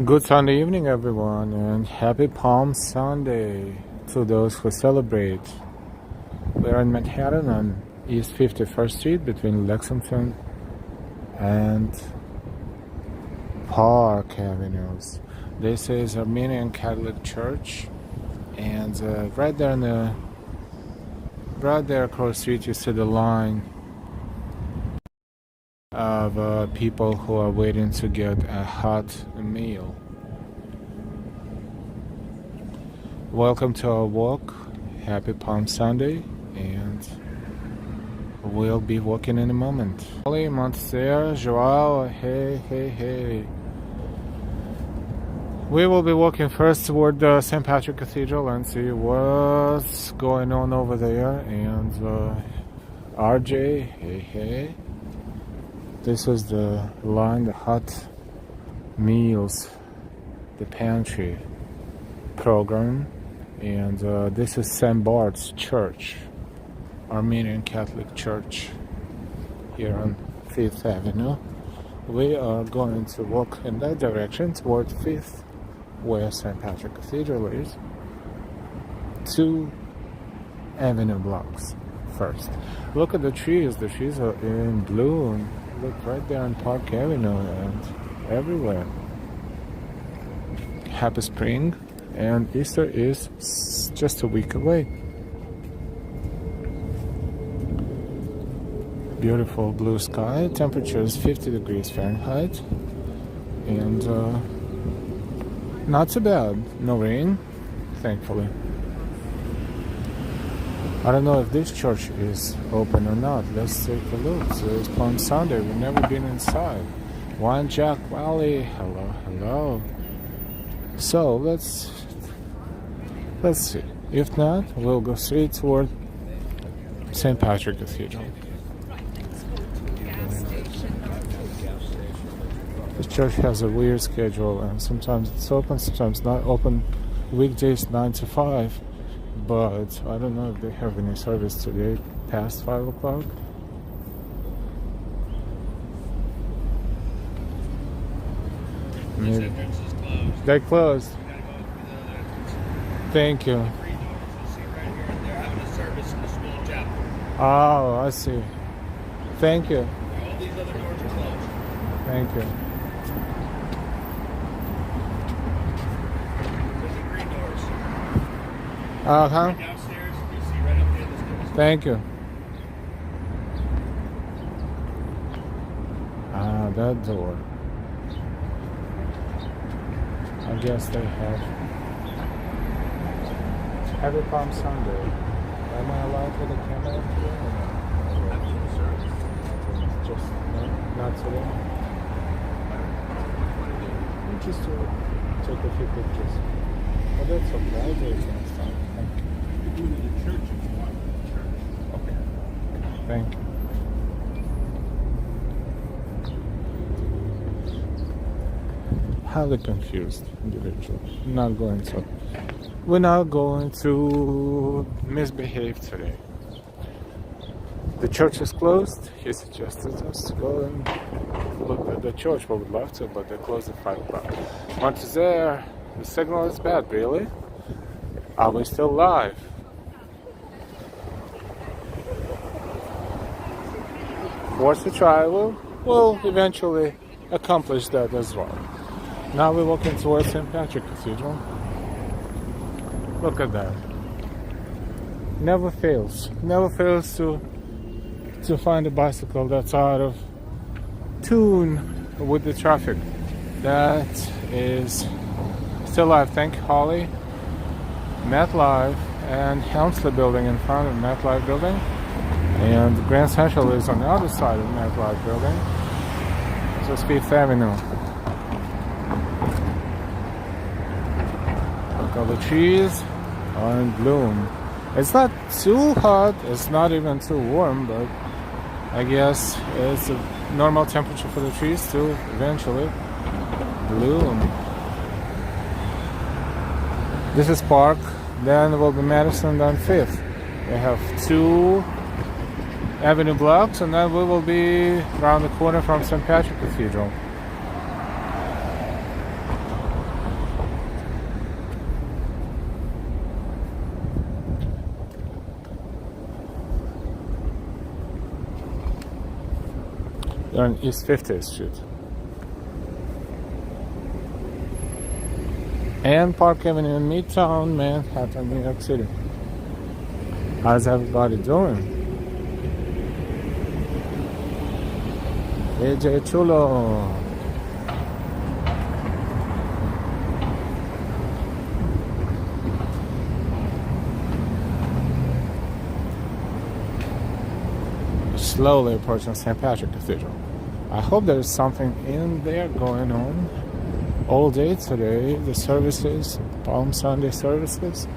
Good Sunday evening, everyone, and happy Palm Sunday to those who celebrate. We're in Manhattan on East 51st Street between Lexington and Park Avenues. This is Armenian Catholic Church, and right there across the street, you see the line of people who are waiting to get a hot meal. Welcome to our walk. Happy Palm Sunday, and we'll be walking in a moment. Holly, Montserrat, Joao, hey. We will be walking first toward the St. Patrick Cathedral and see what's going on over there. And RJ, hey. This is the line, the hot meals, the pantry program. And this is St. Bart's Church, Armenian Catholic Church, here on 5th Avenue. We are going to walk in that direction toward 5th, where St. Patrick Cathedral is. 2 avenue blocks first. Look at the trees. The trees are in bloom. Look right there on Park Avenue and everywhere. Happy spring, and Easter is just a week away. Beautiful blue sky. Temperature is 50 degrees Fahrenheit, and not so bad. No rain, thankfully. I don't know if this church is open or not. Let's take a look. So it's Palm Sunday. We've never been inside. Wine Jack Valley. Hello. So let's see. If not, we'll go straight toward St. Patrick Cathedral. The church has a weird schedule, and sometimes it's open, sometimes not open. Weekdays 9 to 5. But I don't know if they have any service today past 5 o'clock. Maybe. They closed. Thank you. Oh, I see. Thank you. All these other doors are closed. Thank you. Downstairs, you see right up there. Thank you. That door. I guess they have. Happy Palm Sunday. Am I allowed with the camera? Just not today. Just to take a few pictures. But that's okay. I'll do it next time. Thank you. The church is one church. Okay. Thank you. Highly confused individual. We're not going to misbehave today. The church is closed. He suggested us to go and look at the church. We would love to, but they closed at 5 o'clock. Once there, the signal is bad, really. Are we still live? Worth a try. We'll eventually accomplish that as well. Now we're walking towards St. Patrick Cathedral. Look at that. Never fails to find a bicycle that's out of tune with the traffic. That is still alive. Thank you, Holly. MetLife and Helmsley building in front of MetLife building, and Grand Central is on the other side of MetLife building. So it's 5th Avenue. Look, all the trees are in bloom. It's not too hot, it's not even too warm, but I guess it's a normal temperature for the trees to eventually bloom. This is Park, then will be Madison, then 5th. We have 2 avenue blocks, and then we will be around the corner from St. Patrick Cathedral. They're on East 50th Street. And Park Avenue in Midtown, Manhattan, New York City. How's everybody doing? AJ Chulo. Slowly approaching St. Patrick Cathedral. I hope there's something in there going on all day today. The services, Palm Sunday services.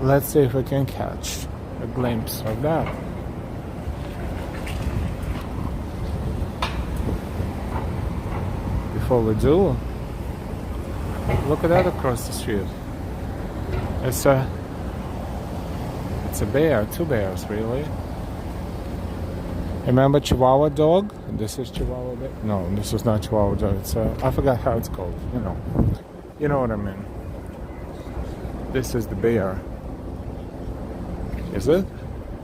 Let's see if we can catch a glimpse of that. Before we do, look at that across the street. It's a bear, two bears really. Remember Chihuahua dog? This is Chihuahua dog. No, this is not Chihuahua dog. It's I forgot how it's called. You know what I mean. This is the bear. Is it?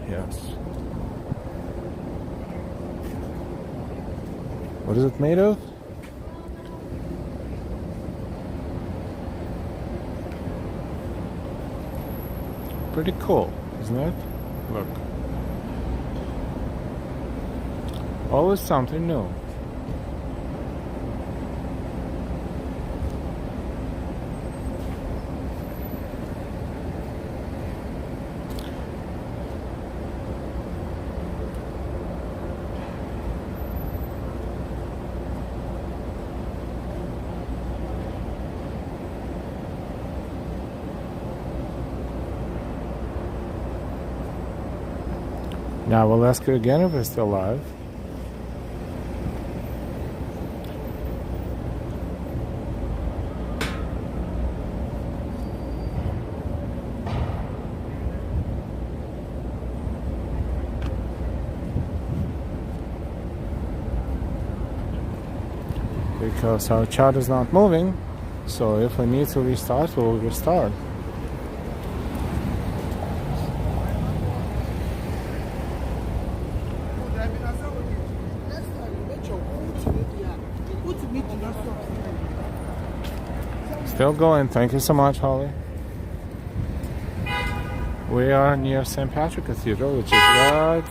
Yes. What is it made of? Pretty cool, isn't it? Look. Always something new. Now we'll ask her again if it's still alive. Because our chart is not moving, so if we need to restart, we'll restart. Still going. Thank you so much, Holly. We are near St. Patrick Cathedral, which is right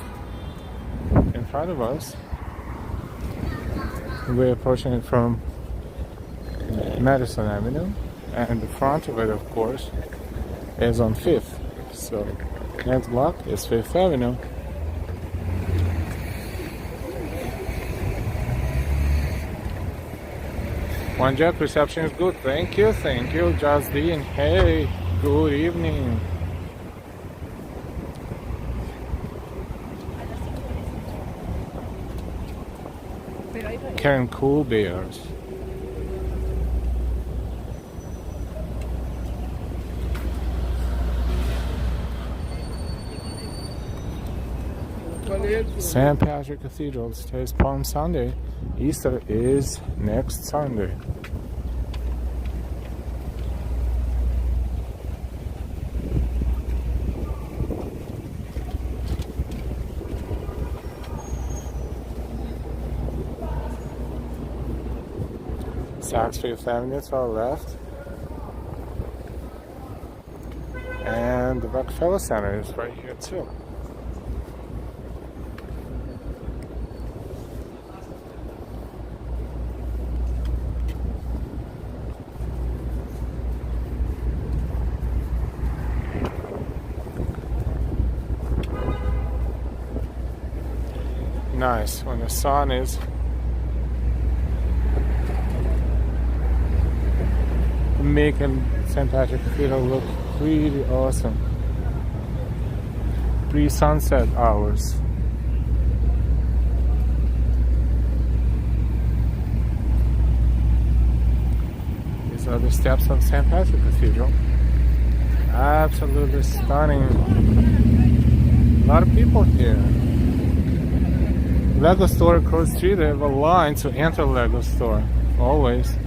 in front of us. We're approaching it from Madison Avenue, and the front of it, of course, is on 5th. So next block is 5th Avenue. One Jack, reception is good. Thank you, Just Dean. Hey, good evening. Carrying cool bears. St. Patrick Cathedral stays Palm Sunday. Easter is next Sunday. Saks Fifth Avenue to our left. And the Rockefeller Center is right here too. Nice when the sun is making St. Patrick Cathedral look pretty awesome. Pre-sunset hours. These are the steps of St. Patrick Cathedral. Absolutely stunning. A lot of people here. Lego store across the street. They have a line to enter Lego store. Always.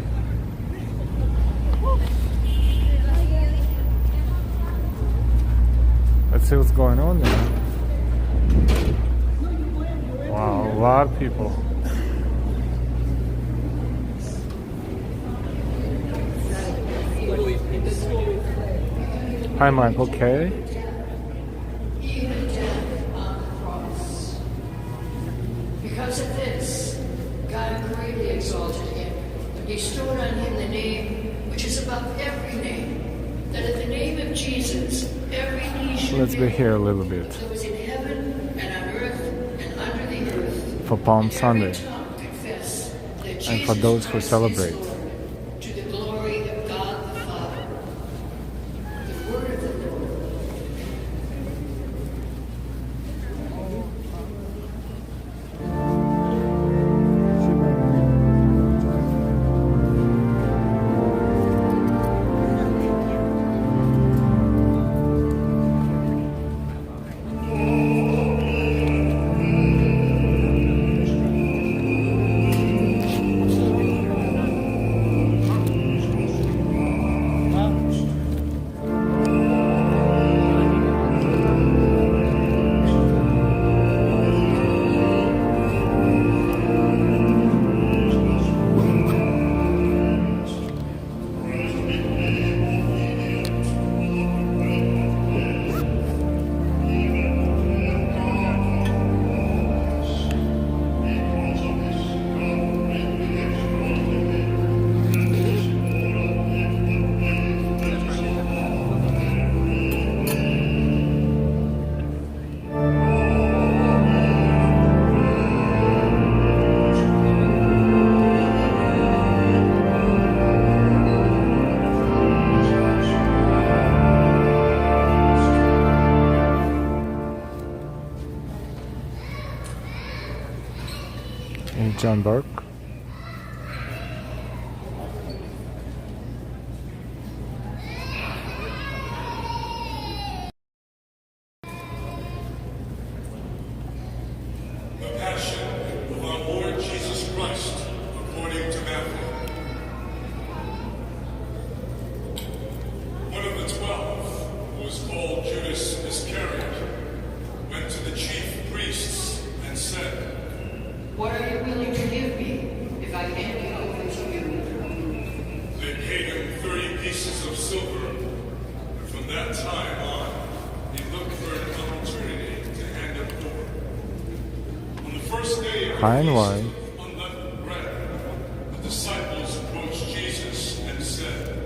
Let's see what's going on there. Wow, a lot of people. Hi, Mark. Okay. Even death on the cross. Because of this, God greatly exalted him and bestowed on him the name which is above every name, that at the name of Jesus every knee should Let's be here a little bit that was in heaven and on earth and under the earth. for Palm And every Sunday tongue confess that and Jesus for those who Christ is celebrate. Lord, to the glory of God the Father. The word of the Lord. And John Burke. The Passion of our Lord Jesus Christ, according to Matthew. One of the 12, who was called Judas Iscariot, went to the chief priests and said, What are you willing to give me if I hand it over to you? They paid him 30 pieces of silver, and from that time on, he looked for an opportunity to hand it over. On the first day of the Hi, feast NY. of unleavened bread, the disciples approached Jesus and said,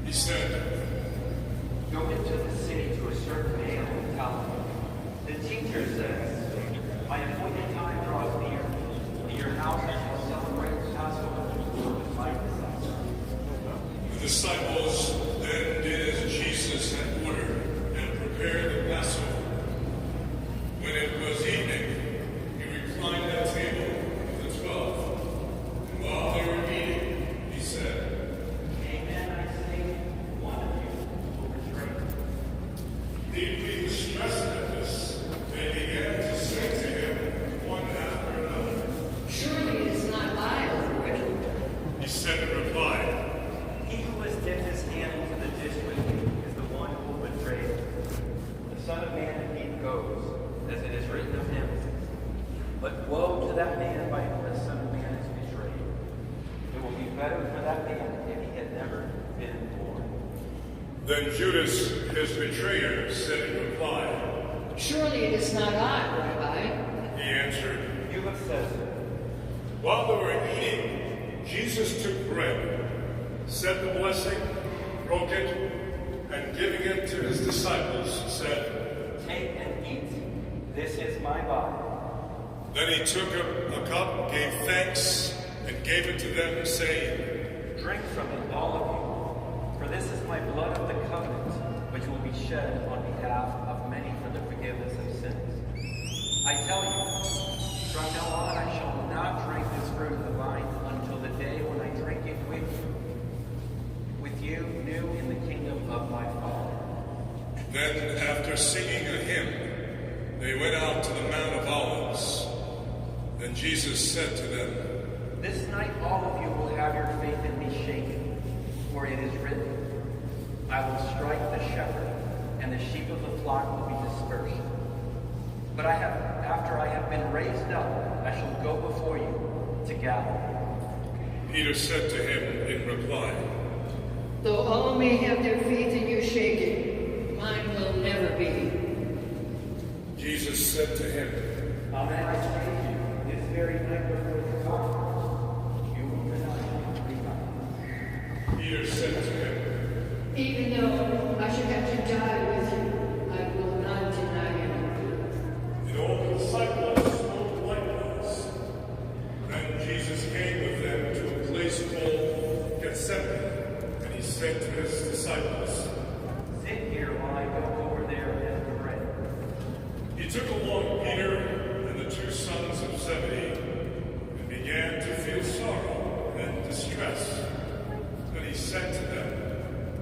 He said, Go into the city to a certain man and tell him, the teacher says, my appointed time draws near. In your house I shall celebrate the Passover with my disciples. The disciples then did as Jesus had ordered and prepared the Passover. When it was evening, he reclined at table with the 12. And while they were eating, he said, Amen, I say, one of you will betray me. deeply distressed at this, they began to say to him one after another. Surely it is not I, Lord. He said in reply, He who has dipped his hand into the dish with me is the one who will betray me. The Son of Man indeed goes, as it is written of him. But woe to that man by whom the Son of Man is betrayed. It will be better for that man if he had never been born. Then Judas, his betrayer, said in reply, Surely it is not I, Rabbi. he answered, You have said so. while they were eating, Jesus took bread, said the blessing, broke it, and giving it to his disciples, said, Take and eat. This is my body. then he took a cup, gave thanks, and gave it to them, saying, Drink from it, all of you. For this is my blood of the covenant, which will be shed on behalf of many for the forgiveness of sins. I tell you, from now on I shall not drink this fruit of the vine until the day when I drink it with you new in the kingdom of my Father. Then, after singing a hymn, they went out to the Mount of Olives. Then Jesus said to them, This night all of you will have your faith in me shaken, for it is written, I will strike the shepherd, and the sheep of the flock will be dispersed. But after I have been raised up, I shall go before you to Galilee. Peter said to him in reply, Though all may have their faith in you shaken, mine will never be. Jesus said to him, Amen, I say to you, this very night before the cock, you will deny me 3 times. Peter said to him, Even though I should have to die with you, I will not deny you. and all the disciples spoke likewise. Then Jesus came with them to a place called Gethsemane, and he said to his disciples, Sit here while I go over there and pray. He took along Peter and the 2 sons of Zebedee, and began to feel sorrow and distress. Then he said to them,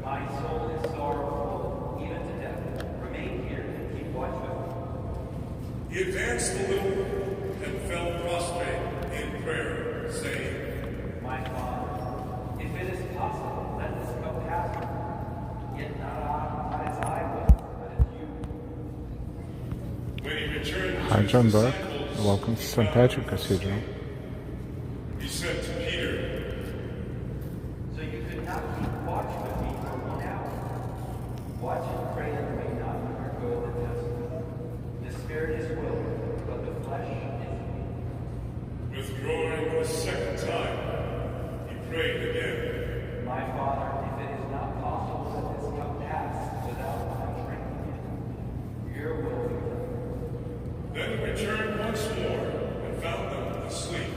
My soul is sorrowful, even to death. Remain here and keep watch with me. He advanced a little and fell prostrate in prayer, saying, My Father, if it is possible, let this cup pass me. Yet not as I will, but as you. When he returned to Hi, his John Burke. disciples, Welcome to he St. found Patrick them Cathedral. asleep. He said to Peter, So you could not keep watch with me for 1 hour. Watch and pray that you may not undergo the test. The spirit is willing, but the flesh is weak. withdrawing a second time, he prayed again. My Father, if it is not possible that this cup pass without my drinking it, your will be done. Then he returned once more and found them asleep,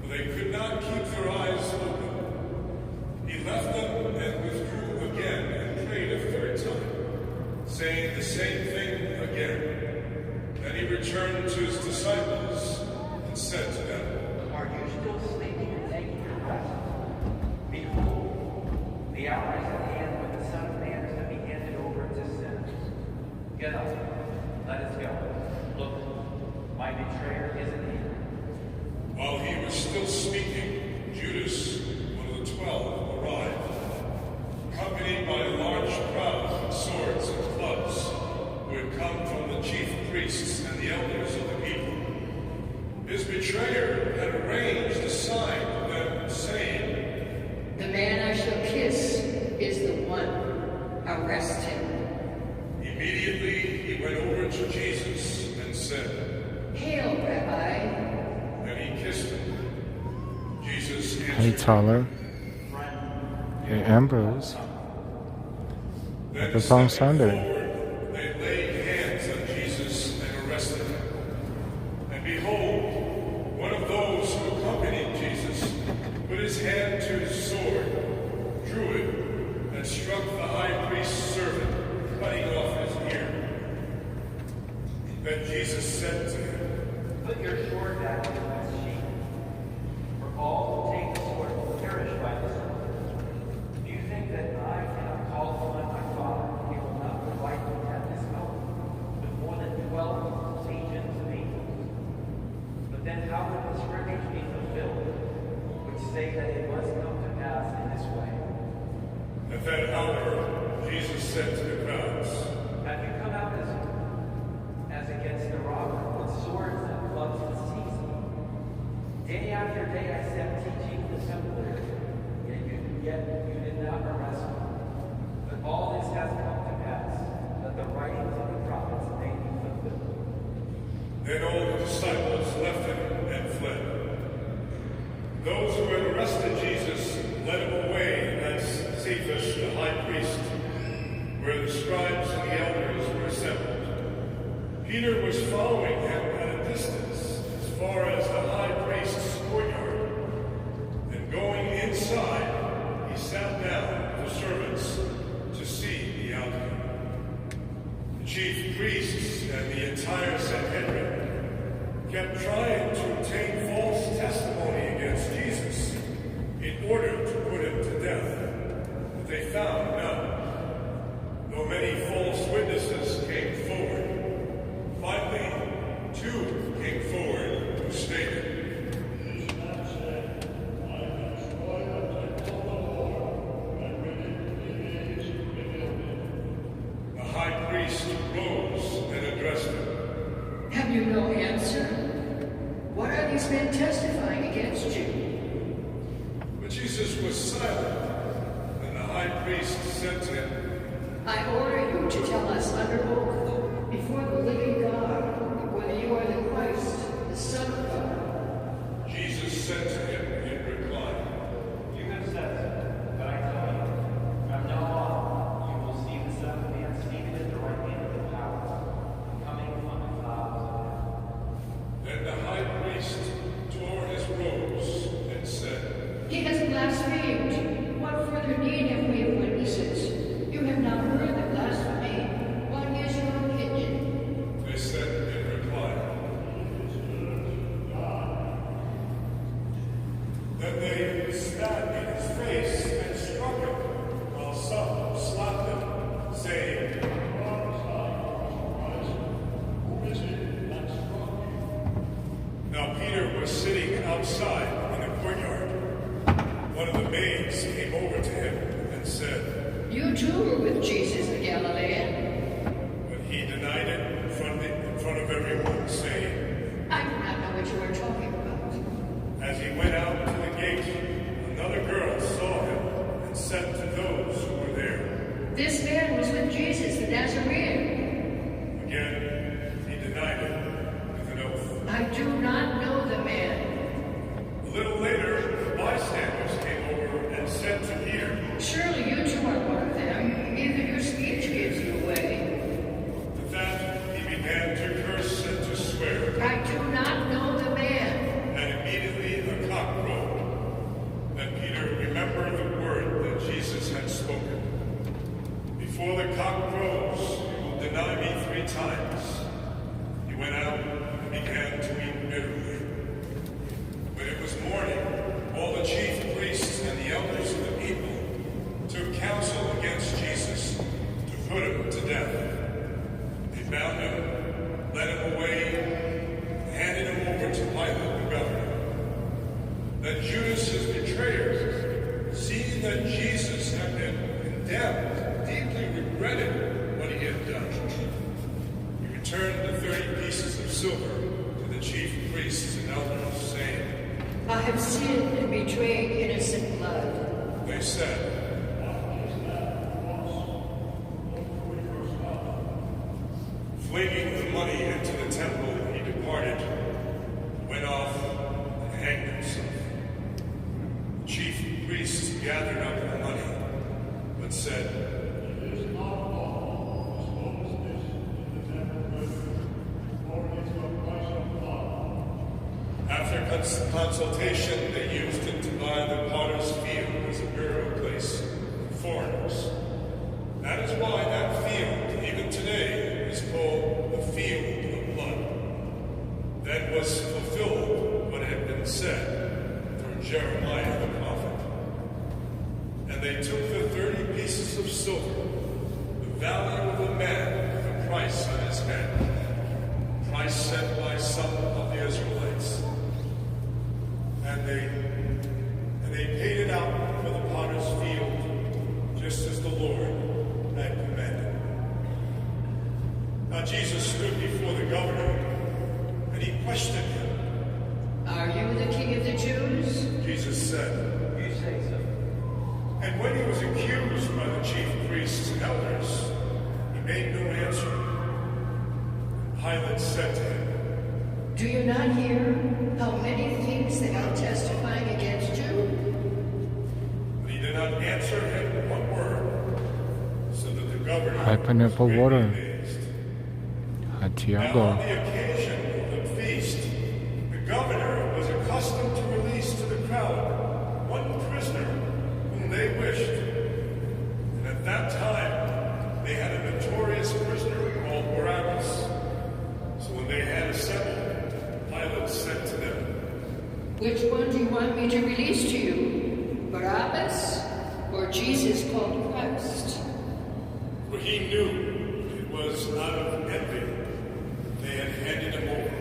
for they could not keep their eyes open. He left them and withdrew again and prayed a 3rd time, saying the same thing again. Then he returned to his disciples and said to them, Are you still sleeping and taking your rest? Behold, the hour is at hand when the Son of Man is to be handed over to sinners. Get up, let us go. Look, my betrayer is at hand. While he was still speaking, Judas, one of the 12, arrived, accompanied by a large crowd with swords and clubs, who had come from the chief priests and the elders of the people. His betrayer had arranged a sign with them, saying, The man I shall kiss is the one. Arrest him. Immediately he went over to Jesus and said, Hail, Rabbi. and he kissed him. Jesus Hey, answered, Tyler. Hey, Ambrose. Then Happy Palm stepping Sunday. forward, they laid hands on Jesus and arrested him. And behold, one of those who accompanied Jesus put his hand to his sword, drew it, and struck the high priest's servant, cutting off his ear. Then Jesus said to him, Put your sword back into its sheath. For all who take the sword will perish by the sword. Do you think that I cannot call upon my Father, and he will not provide me at this moment with more than 12 legions of angels? But then how would the scriptures be fulfilled, which say that it must come to pass in this way? At that hour, Jesus said to the crowds, Have you come out as against the robber with swords and clubs and seizing? Day after day I sat teaching the temple area, yet you did not arrest me. But all this has come to pass, that the writings of the prophets may be fulfilled. Then all the disciples left him and fled. Those who had arrested Jesus led him away as Cephas, the high priest, where the scribes and the elders were assembled. Peter was following him at a distance as far as the high priest's courtyard. And going inside, he sat down with the servants to see the outcome. The chief priests and the entire Sanhedrin kept trying to obtain false testimony against Jesus in order to put him to death, but they found none. Though many false witnesses came forward, finally 2 came forward who stated, the high you no answer? What are these men testifying against you? But Jesus was silent, and the high priest said to him, I order you to tell us under oath before the living God whether you are the Christ, the Son of God. Jesus said to him in reply, You have said so, but I tell you, from now on, you will see the Son of Man seated at the right hand of the power, coming on the clouds of heaven. Then the high priest tore his robes and said, He has blasphemed. What further need have we of witnesses? You have not heard the blasphemy. What is your opinion? They said in reply. Then they spat in his face and struck him, while some slapped him, saying, Now Peter was sitting outside in the courtyard. One of the maids came over to him and said, You too were with Jesus the Galilean. but he denied it in front of everyone, saying, I do not know what you are talking about. As he went out to the gate, another girl saw him and said to those who were there, This man was with Jesus the Nazarene. Again, he denied it with an oath. I do not know the man. A little later, the bystanders came over and said to Peter, Surely you too are one of them. Even your speech gives you away. With that, he began to curse and to swear. I do not know the man. And immediately the cock crowed. Then Peter remembered the word that Jesus had spoken. Before the cock crows, you will deny me 3 times. He went out and began to weep bitterly. When it was morning, all the chief priests and the elders of the people took counsel against Jesus to put him to death. They bound him, led him away, and handed him over to Pilate, the governor. Then Judas, his betrayer, seeing that Jesus had been condemned, deeply regretted what he had done. He returned the 30 pieces of silver to the chief priests and elders, saying, I have sinned and betrayed innocent blood. They said, flinging the money into the temple, he departed, went off, and hanged himself. The chief priests gathered up the money, but said, After consultation, they used it to buy the potter's field as a burial place for foreigners. That is why that field, even today, is called the Field of Blood. Then was fulfilled what had been said through Jeremiah the prophet. And they took the 30 pieces of silver, the value of a man with a price on his head, price set by some of the Israelites. And they paid it out for the potter's field, just as the Lord had commanded. Now Jesus stood before the governor, and he questioned him. Are you the king of the Jews? Jesus said, You say so. and when he was accused by the chief priests and elders, he made no answer. Pilate said to him, Do you not hear how many things they are testifying against you? but he did not answer him one word, so that the governor High pineapple was water. greatly amazed. Now on Santiago. the occasion of the feast, the governor was accustomed to release to the crowd one prisoner whom they wished. And at that time, they had a notorious prisoner called Barabbas. So when they had assembled, Pilate said to them, Which one do you want me to release to you? Barabbas or Jesus called Christ? for he knew it was out of envy they had handed him over.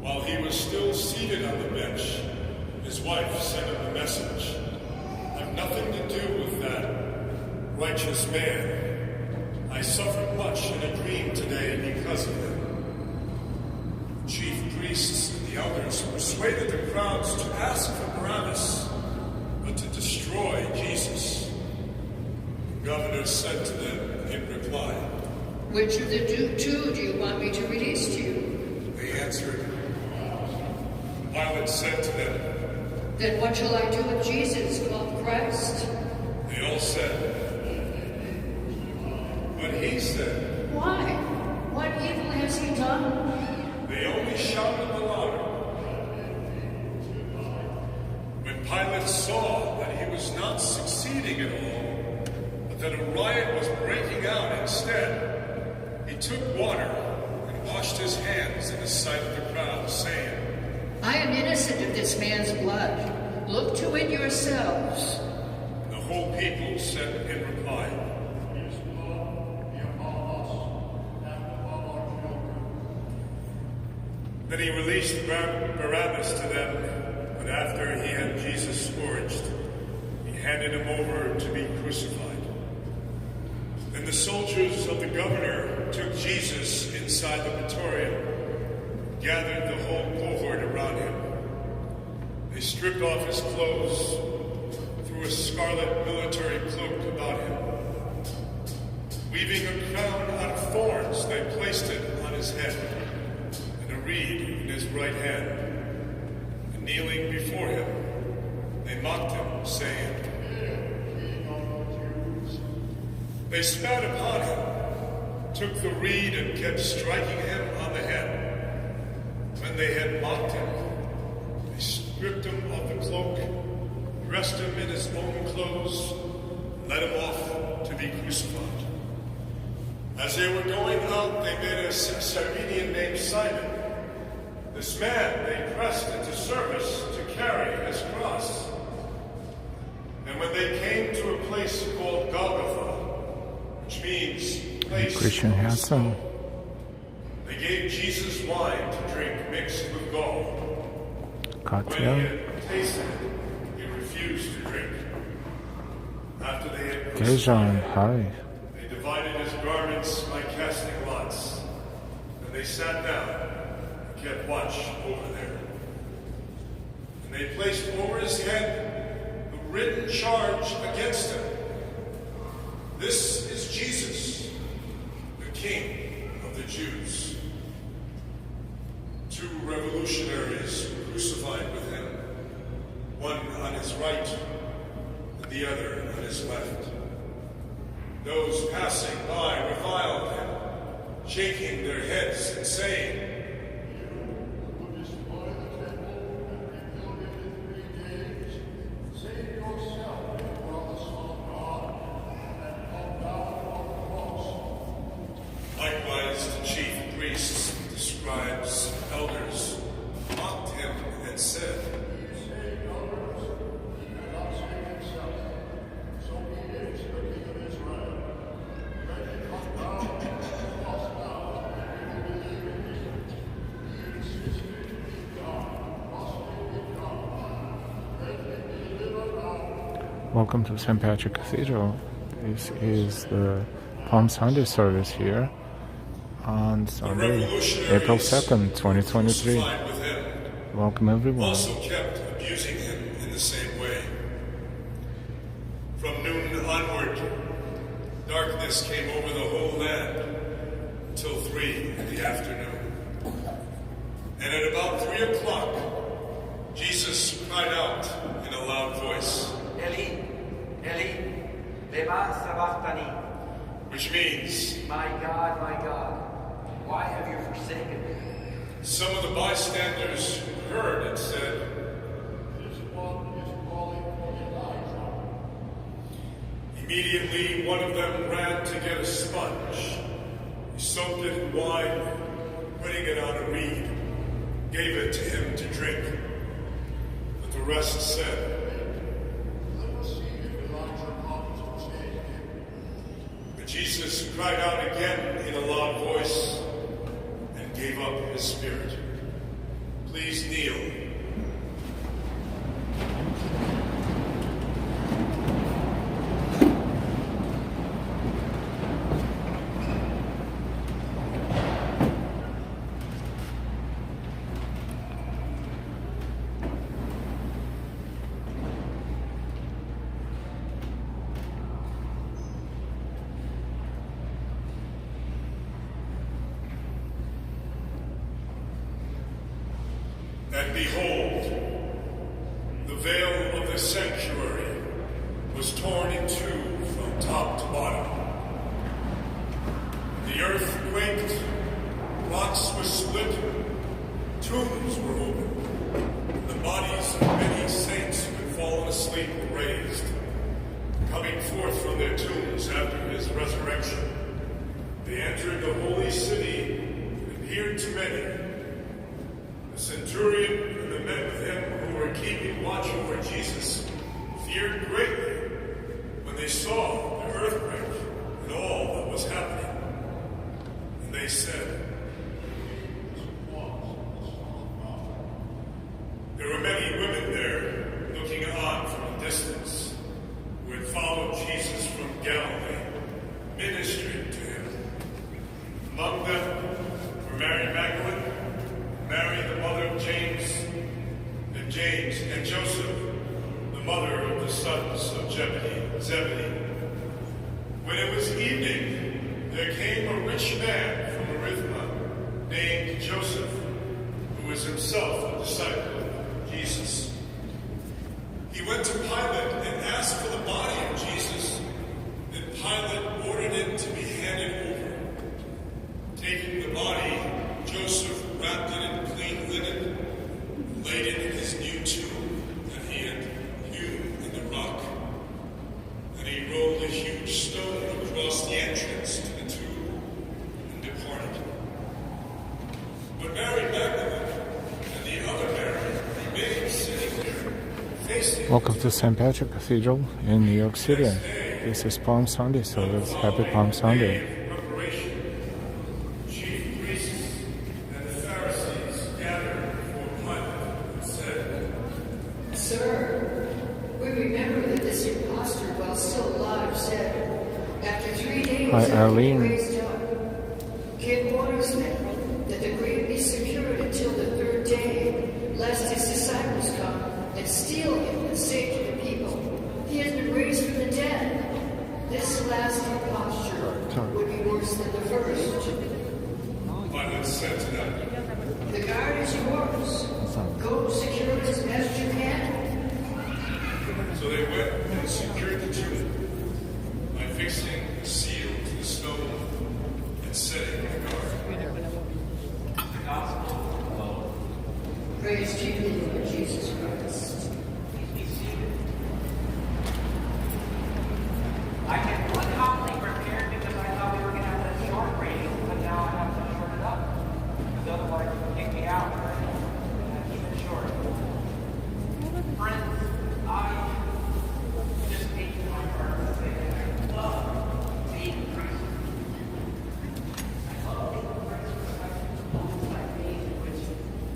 While he was still seated on the bench, his wife sent him a message. Have nothing to do with that righteous man. I suffered much in a dream today because of him. priests and the elders persuaded the crowds to ask for Barabbas, but to destroy Jesus. The governor said to them in reply, Which of the two do you want me to release to you? They answered. Pilate said to them, Then what shall I do with Jesus, called Christ? They all said. But he said, Why? What evil has he done? They only shouted the louder. When Pilate saw that he was not succeeding at all, but that a riot was breaking out instead, he took water and washed his hands in the sight of the crowd, saying, I am innocent of this man's blood. Look to it yourselves. The whole people said in reply, Then he released Barabbas to them, but after he had Jesus scourged, he handed him over to be crucified. Then the soldiers of the governor took Jesus inside the praetorium, gathered the whole cohort around him. They stripped off his clothes, threw a scarlet military cloak about him. Weaving a crown out of thorns, they placed it on his head, and a reed in his right hand. And kneeling before him, they mocked him, saying, They spat upon him, took the reed and kept striking him on the head. When they had mocked him, they stripped him of the cloak, dressed him in his own clothes, and led him off to be crucified. As they were going out, they met a Cyrenian named Simon. This man they pressed into service to carry his cross. And when they came to a place called Golgotha, which means place Christian of a Hassan. skull, they gave Jesus wine to drink mixed with gall. When he Cathedral. had tasted it, he refused to drink. After they had Dejan, crucified him, hi. they divided his garments by casting lots. And they sat down and kept watch over there. And they placed over his head the written charge against him. This is Jesus, the King of the Jews. Two revolutionaries were crucified with him, one on his right and the other on his left. Those passing by reviled him, shaking their heads and saying, Likewise, the chief priests, the scribes, elders, mocked him and said, Welcome to St. Patrick Cathedral. This is the Palm Sunday service here on The Sunday, revolutionaries April 2nd, 2023. crucified with him Welcome everyone. also kept abusing him in the same way. From noon onward, darkness came over the whole land until 3 in the afternoon. And at about 3 o'clock, Jesus cried out in a loud voice, Eli, Eli, lema sabachthani. which means, My God, why have you forsaken me? some of the bystanders heard and said, Immediately one of them ran to get a sponge. He soaked it in wine, putting it on a reed, gave it to him to drink. But the rest said, But Jesus cried out again in a loud voice and gave up his spirit. Please kneel. And behold, the veil of the sanctuary was torn in two from top to bottom. The earth quaked, rocks were split, tombs were opened, the bodies of many saints who had fallen asleep were raised. Coming forth from their tombs after his resurrection, they entered the holy city and appeared to many. The centurion and the men with him who were keeping watch over Jesus feared greatly when they saw the earthquake and all that was happening. And they said, there were many women there looking on from a distance who had followed Jesus from Galilee, ministering to him. Among them were Mary Magdalene, Mary the mother of James, and Joseph, the mother of the sons of Zebedee. When it was evening, there came a rich man from Arimathea named Joseph, who was himself a disciple of Jesus. He went to Pilate and asked for the body of Jesus. Then Pilate ordered it to be handed over. Taking the body, Joseph wrapped it in clean linen and laid it in his new tomb that he had hewn in the rock. Then he rolled a huge stone across the entrance to the tomb and departed. But Mary Magdalene and the other Mary remained sitting there, facing. Welcome to St. Patrick Cathedral in New York City. This is Palm Sunday service. Happy Palm Sunday. Sir, we remember that this impostor, while still alive, said, after 3 days Hi, after Arlene. he raised up, give orders then that the grave be secured until the 3rd day, lest his disciples come and steal him and say to the people, he has been raised from the dead. This last imposture would be worse than the first. Pilate said to them, The guard is yours. Go secure it as best you can. so they went and secured the tomb by fixing a seal to the stone and setting a guard. Praise to you, Lord Jesus Christ. I had one copy prepared because I thought we were going to have a short reading, but now I have to short it up. Because otherwise it would kick me out. Keep it short. Friends, I just speak to my heart and say that I love being Christian. I love being Christian like these in which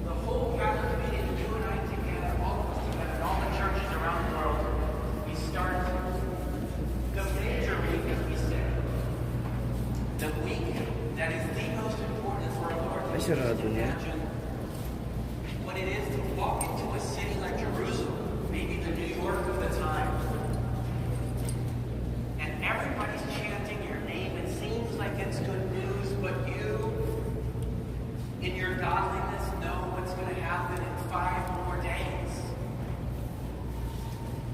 the whole Catholic community, you and I together, all of us together, and all the churches around the world, we start the major week, as we say. The week that is the most important for our Lord. I should have done that. What it is to walk into a city like Jerusalem, maybe the New York of the time, and everybody's chanting your name. It seems like it's good news, but you, in your godliness, know what's going to happen in 5 more days.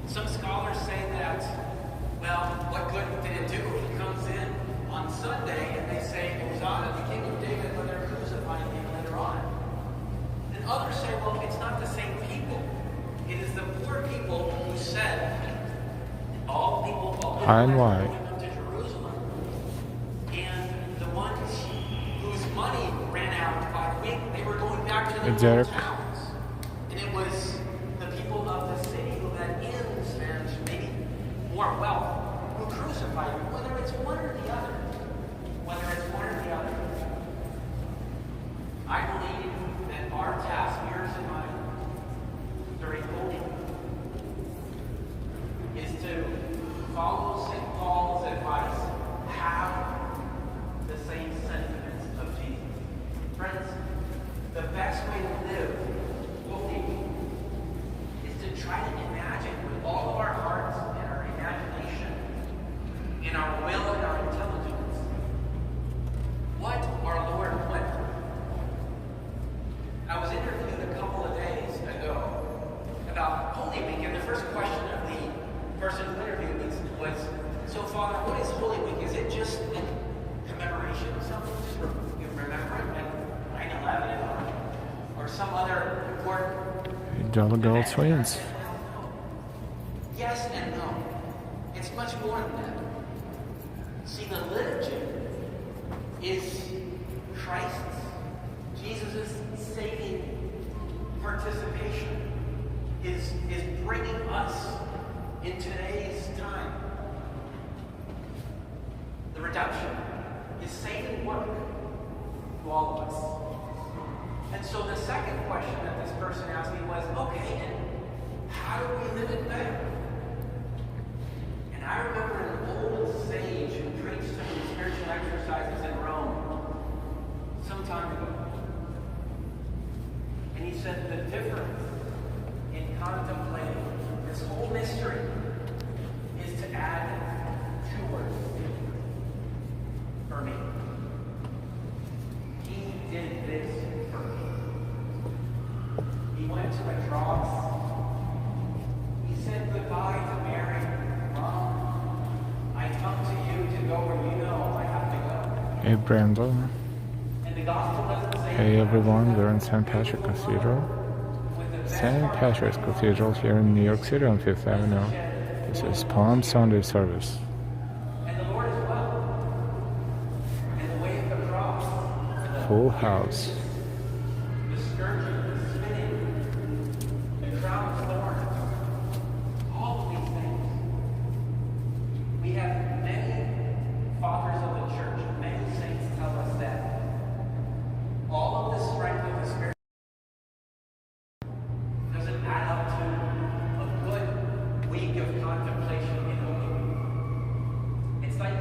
Some scholars say that, well, what good did it do if he comes in on Sunday and they say, Hosanna, the King of David, but they're crucifying him later on? And others say, well, it's not the same people. It is the poor people who said, all people, all High and people are wide. going up to Jerusalem. And the ones whose money ran out by the week, they were going back to their Hey, Derek. own towns. And it was the people of the city who had inns and maybe more wealth who crucified him, whether it's one or the other. Whether it's one or the other. I believe that our task, yours and mine, during Holy Week, is to follow St. Paul's advice, have the same sentiments of Jesus. Friends, the best way to live Holy Week is to try to imagine with all of our hearts and our imagination, in our will and our intelligence, what our Lord went through. I was interviewed a couple of days it just a commemoration of something? Just remember it, like 9/11 or some other important Double twins. Yes and no. It's much more than that. See, the liturgy is Christ's, Jesus' saving participation, is bringing us in today's time. The redemption is saving work to all of us. And so the second question that this person asked me was, okay, and how do we live it better? And I remember an old sage who preached some spiritual exercises in Rome some time ago. And he said the difference in contemplating this whole mystery is to add 2 words. For me. He did this for me. He went to a cross. He said goodbye to Mary. Mom, I come to you to go where you know I have to go. Hey Brandon. And the gospel doesn't say Hey everyone, we're in St. Patrick Cathedral. St. Patrick's Cathedral here in New York City on 5th Avenue. This is Palm Sunday service. and the Lord is well. And the way of the cross, Full house. the scourging, the spitting, the crown of thorns, all of these things. We have many fathers of the church, many saints tell us that all of the strength of the Spirit doesn't add up to a good week of contemplation in Holy Week. It's like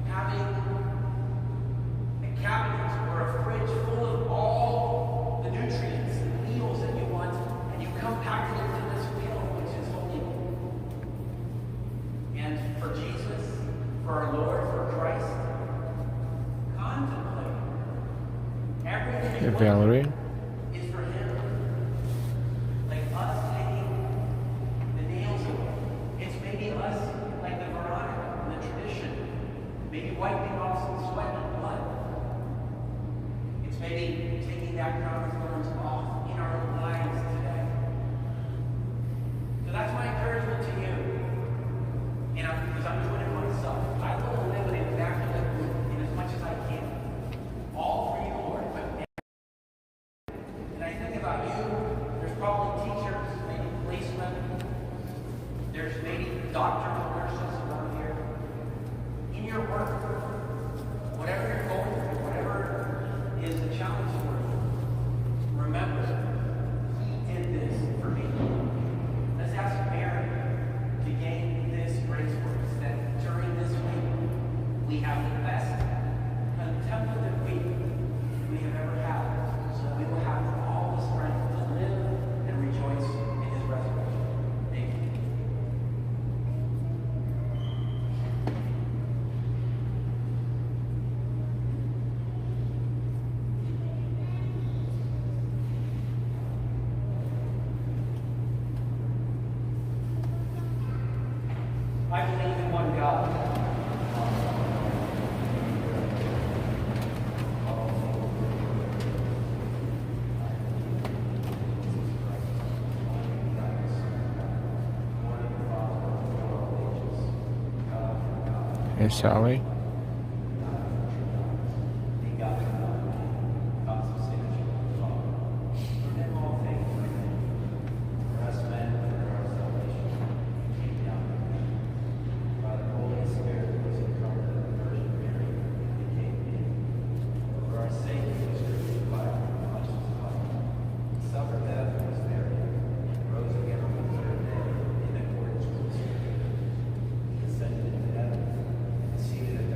having a cabinet or a fridge full of all the nutrients and meals that you want, and you compact it into this meal, which is Holy Week. And for Jesus, for our Lord, for Christ, contemplate everything Hey Valerie. is for Him. Like us taking the nails away. It's maybe us, like the Veronica, the tradition, maybe wiping off some sweat and blood. It's maybe taking that crown of thorns off in our own lives today. So that's my encouragement to you. And because I'm doing it myself, I will live it exactly in as much as I can. All for you, Lord. And I think about you, there's probably teachers, maybe policemen, there's maybe doctors and nurses around here. In your work, whatever you're going through, whatever is the challenge for you, remember, He did this for me. Let's ask Mary to gain this grace for us, that during this week, we have the best contemplative week we have ever had, so we will have all the strength to live and rejoice in His resurrection. Thank you. I believe in one God. Hey Sally. Seated at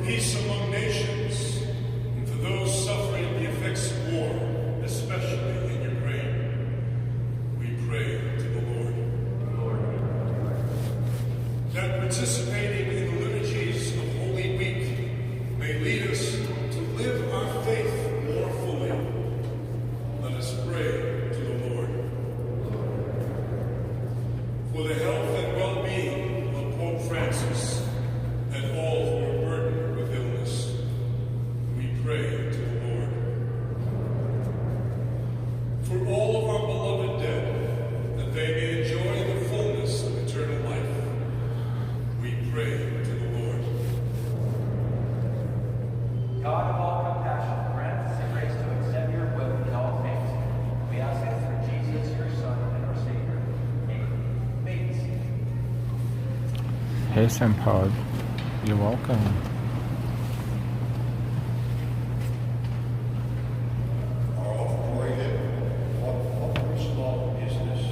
peace among nations, and for those suffering the effects of war, especially in Ukraine, we pray to the Lord. That participating in the liturgies of Holy Week may lead us to live our faith more fully. Let us pray to the Lord. For the health and well-being of Pope Francis and all who are burdened with illness, we pray to the Lord. For all of our beloved dead, that they may enjoy the fullness of eternal life, we pray to the Lord. God of all compassion, grant us the grace to accept your will in all things. We ask it through Jesus, your Son, and our Savior. Amen. Please. Hey, Senpai. You're welcome. Our operated, what personal business?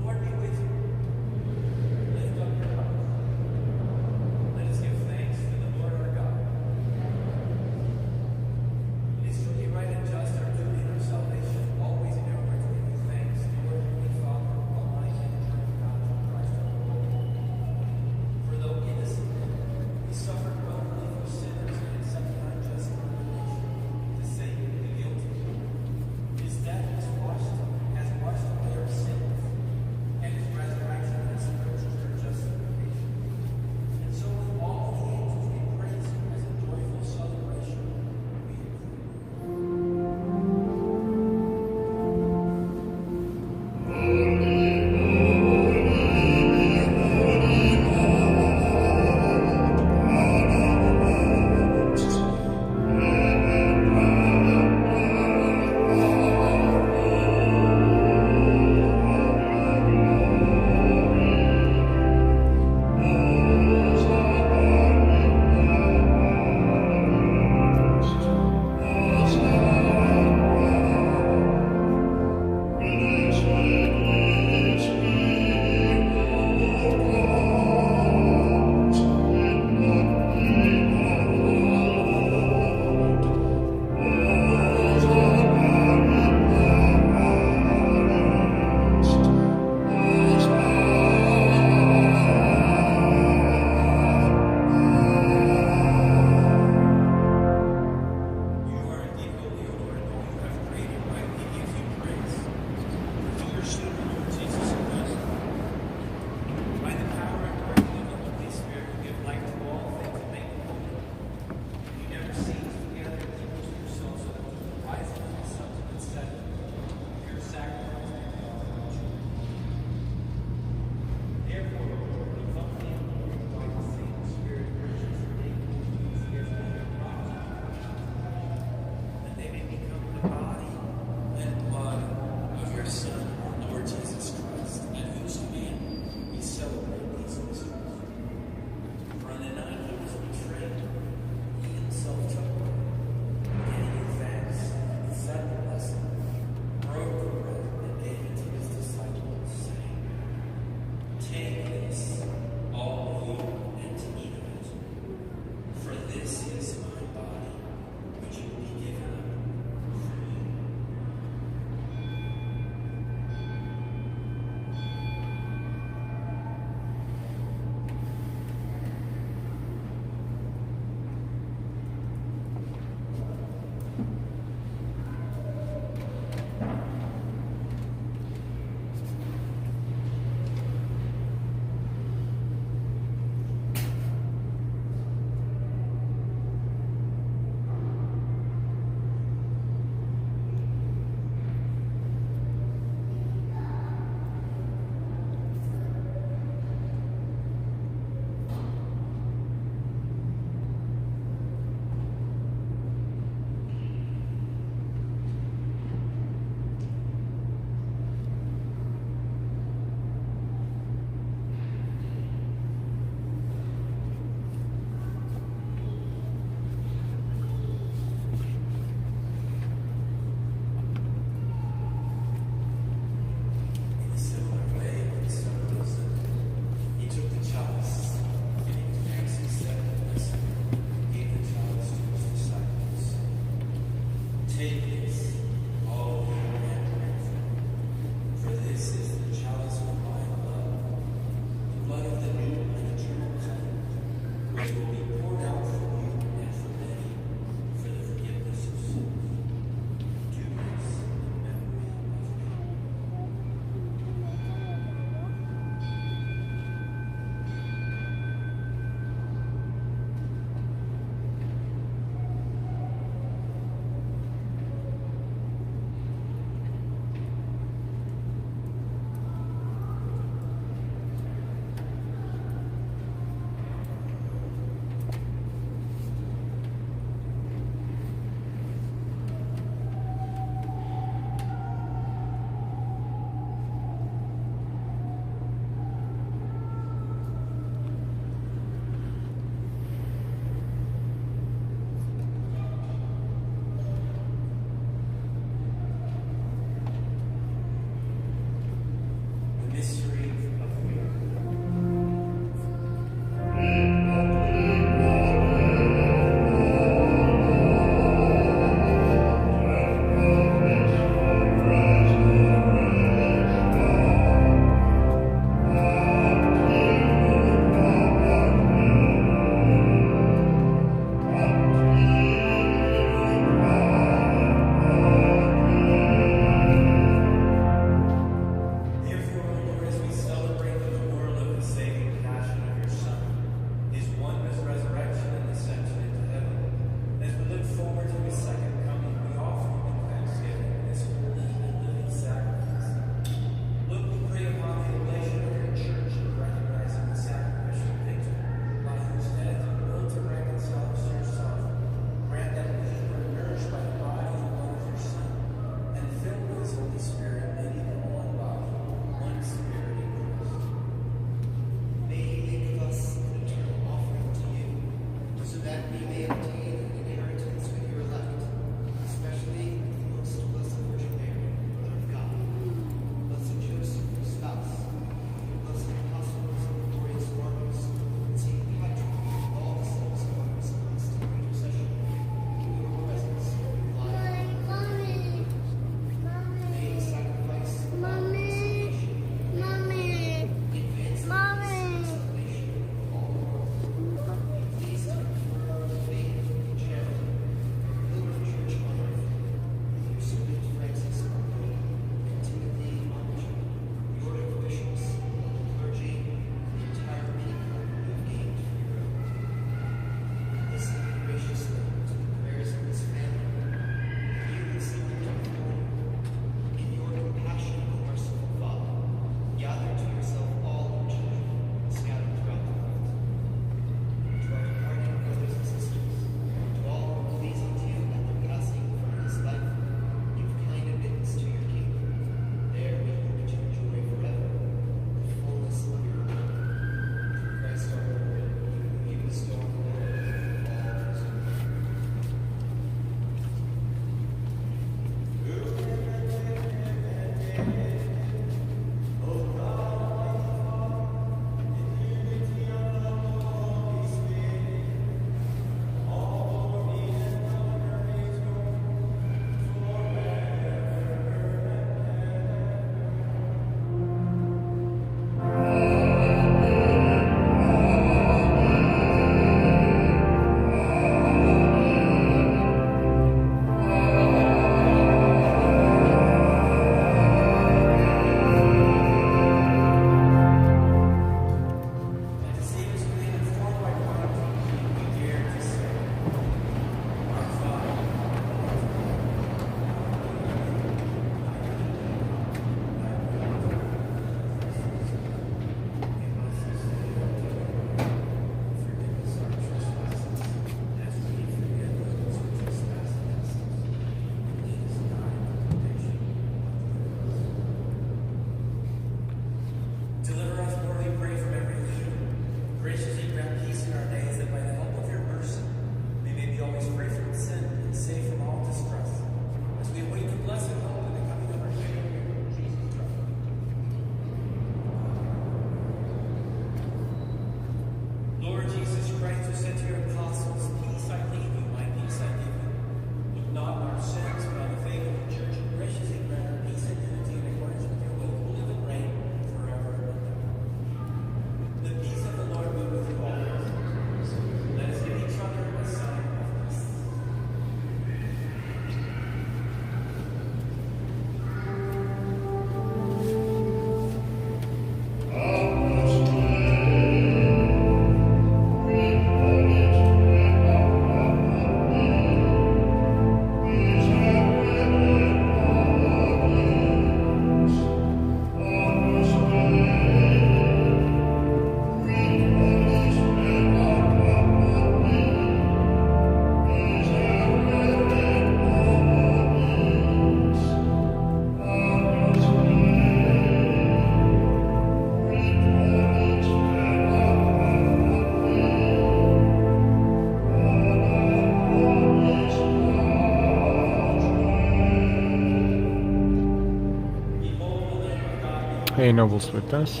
A noble's witness.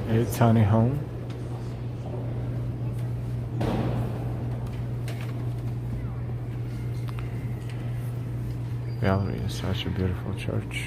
A tiny home. Gallery is such a beautiful church.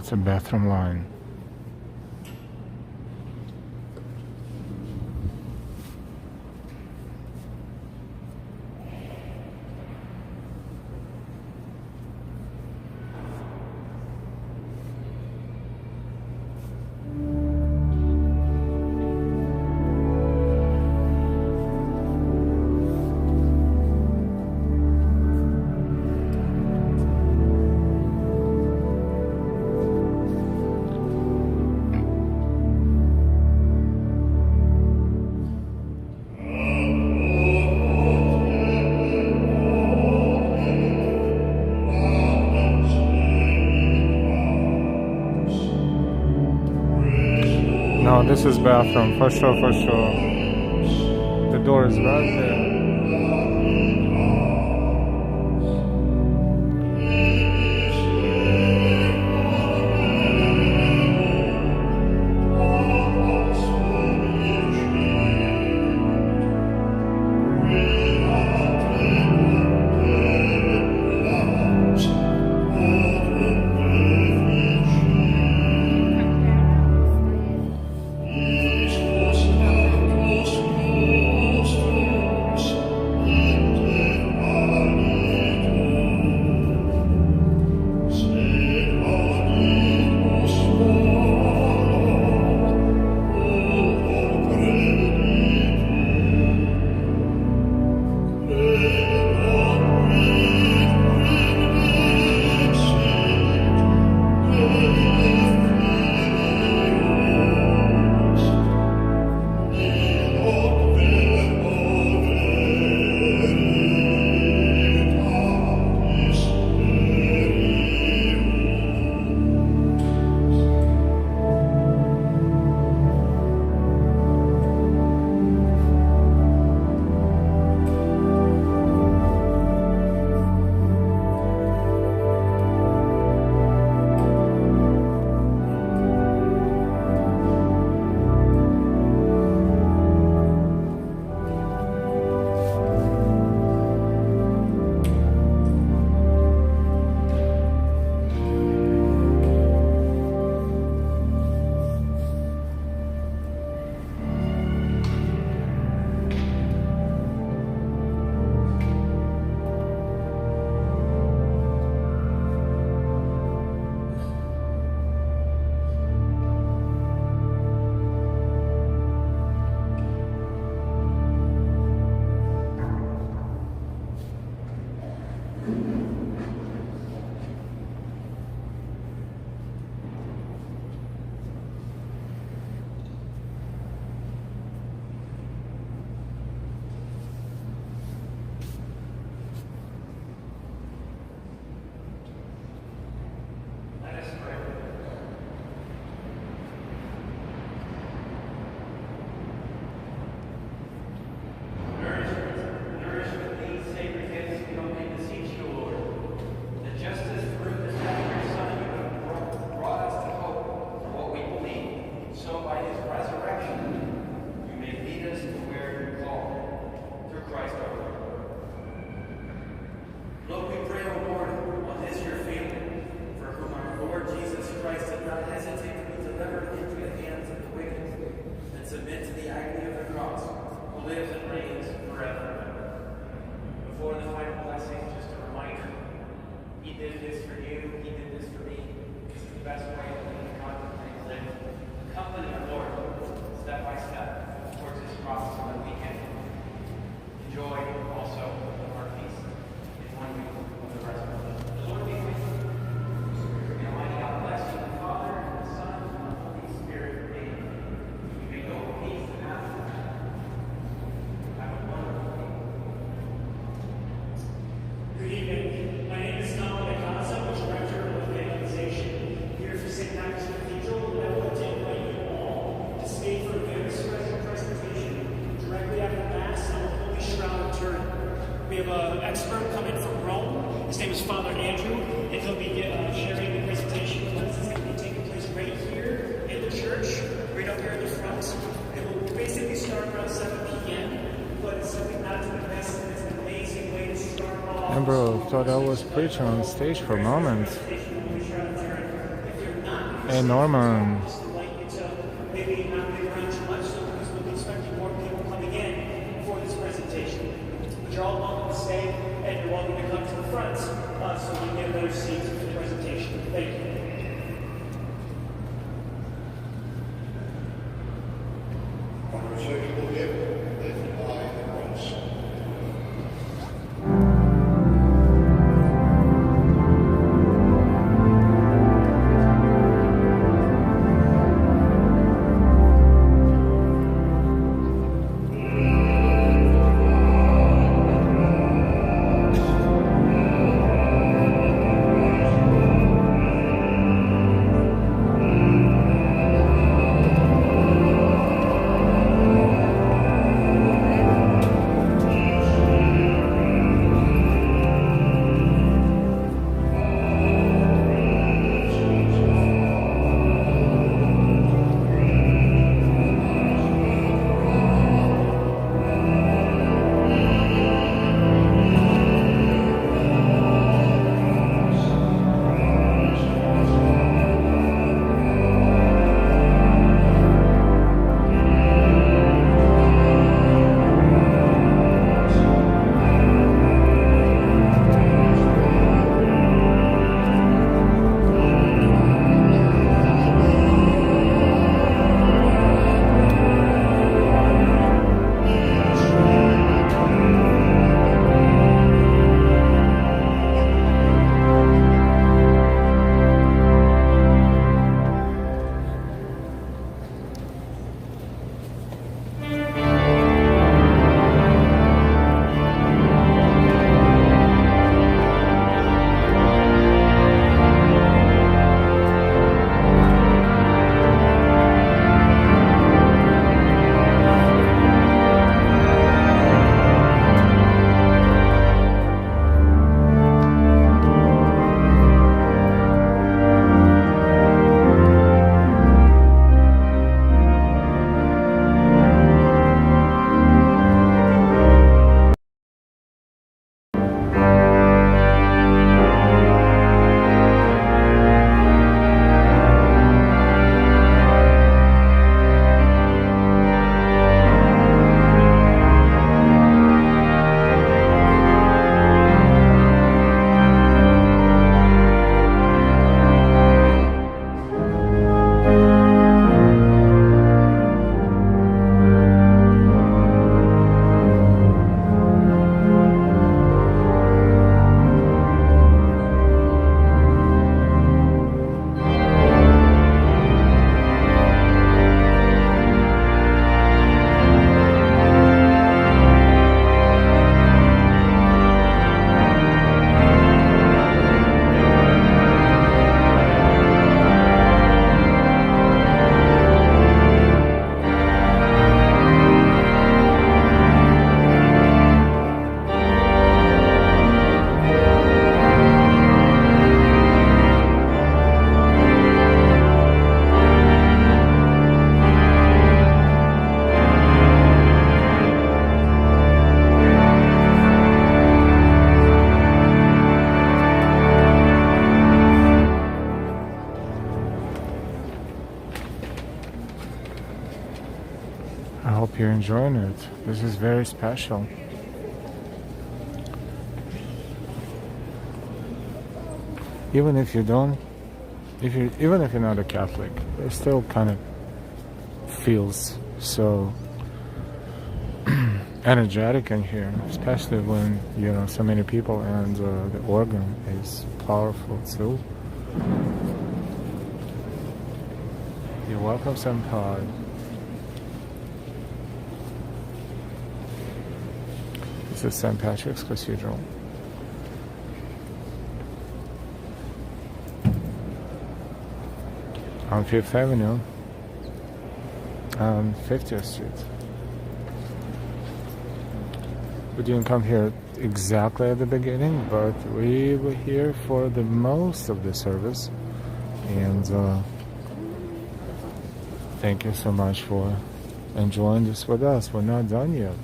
It's a bathroom line. No, this is bathroom, for sure, for sure. The door is right there. Cathedral, and I want to invite you all to stay for a very special presentation directly after Mass on the Holy Shroud of Turin. We have an expert coming from Rome. His name is Father Andrew, and he'll be sharing the presentation. This is going to be taking place right here in the church, right up here in the front. It will basically start around 7 p.m., but it's something not to miss. It's an amazing way to start off. And bro, thought I was preaching on stage for a moment. If you're not Hey, Norman. Just to like it to maybe not big around too much, so because we'll be expecting more people coming in for this presentation. But you're all welcome to stay, and you're welcome to come to the front so we can get a better seat for the presentation. Thank you. Unshakable hip, lifted by the cross. I hope you're enjoying it. This is very special. Even if you don't, even if you're not a Catholic, it still kind of feels so energetic in here, especially when so many people and the organ is powerful too. You're welcome, Senpai. This is St. Patrick's Cathedral. On 5th Avenue, on 50th Street. We didn't come here exactly at the beginning, but we were here for the most of the service. And thank you so much for enjoying this with us. We're not done yet.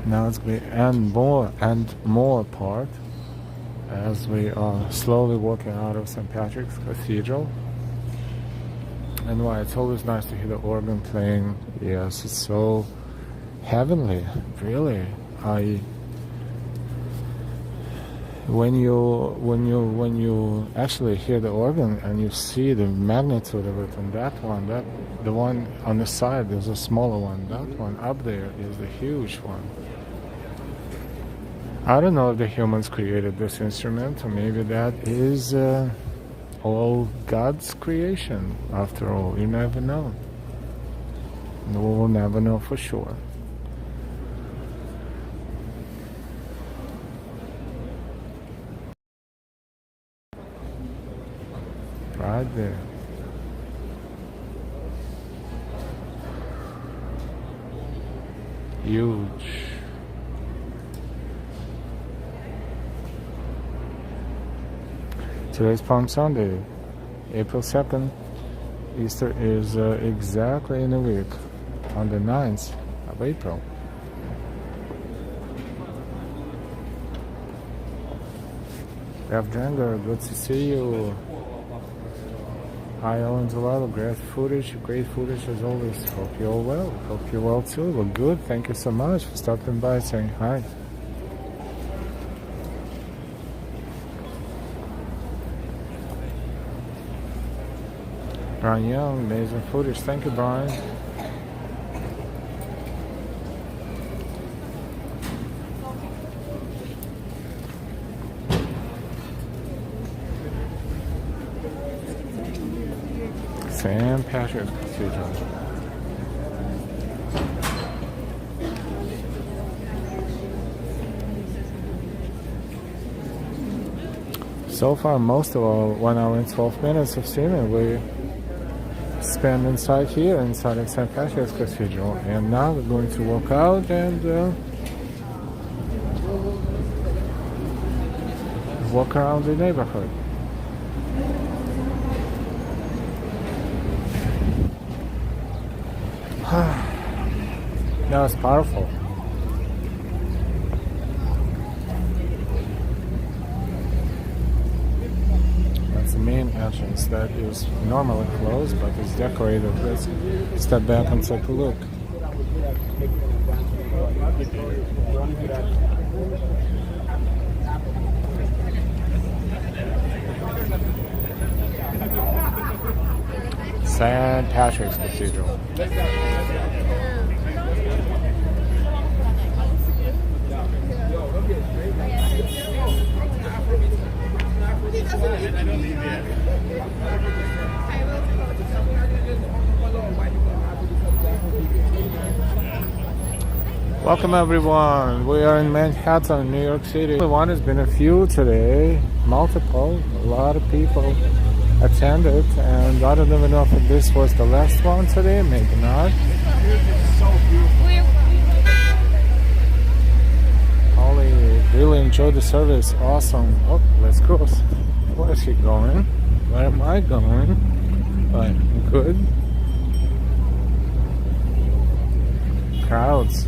Now it's going to be and more part. as we are slowly walking out of St. Patrick's Cathedral. And why it's always nice to hear the organ playing. Yes, it's so heavenly, really. When you actually hear the organ and you see the magnitude of it, and the one on the side is a smaller one. That one up there is the huge one. I don't know if the humans created this instrument, or maybe that is all God's creation. After all, you never know. We will never know for sure. Right there. Huge. Today's Palm Sunday, April 2nd. Easter is exactly in a week, on the 9th of April. Rev Django, good to see you. Hi, Ellen Zelado. Great footage as always. Hope you're all well. Hope you're well too. Well, good. Thank you so much for stopping by, saying hi. Brian Young, amazing footage. Thank you, Brian. St. Patrick's Cathedral. So far, most of our 1 hour and 12 minutes of streaming we spend inside here, inside of St. Patrick's Cathedral. And now we're going to walk out and walk around the neighborhood. That was powerful. That's the main entrance that is normally closed, but it's decorated. Let's step back and take a look. St. Patrick's Cathedral. Welcome everyone. We are in Manhattan, New York City. One has been a few today, multiple, a lot of people attended, and I don't even know if this was the last one today, maybe not. Holly, really enjoyed the service, awesome. Oh, let's cross. Where is she going? Where am I going? Right, good. Crowds.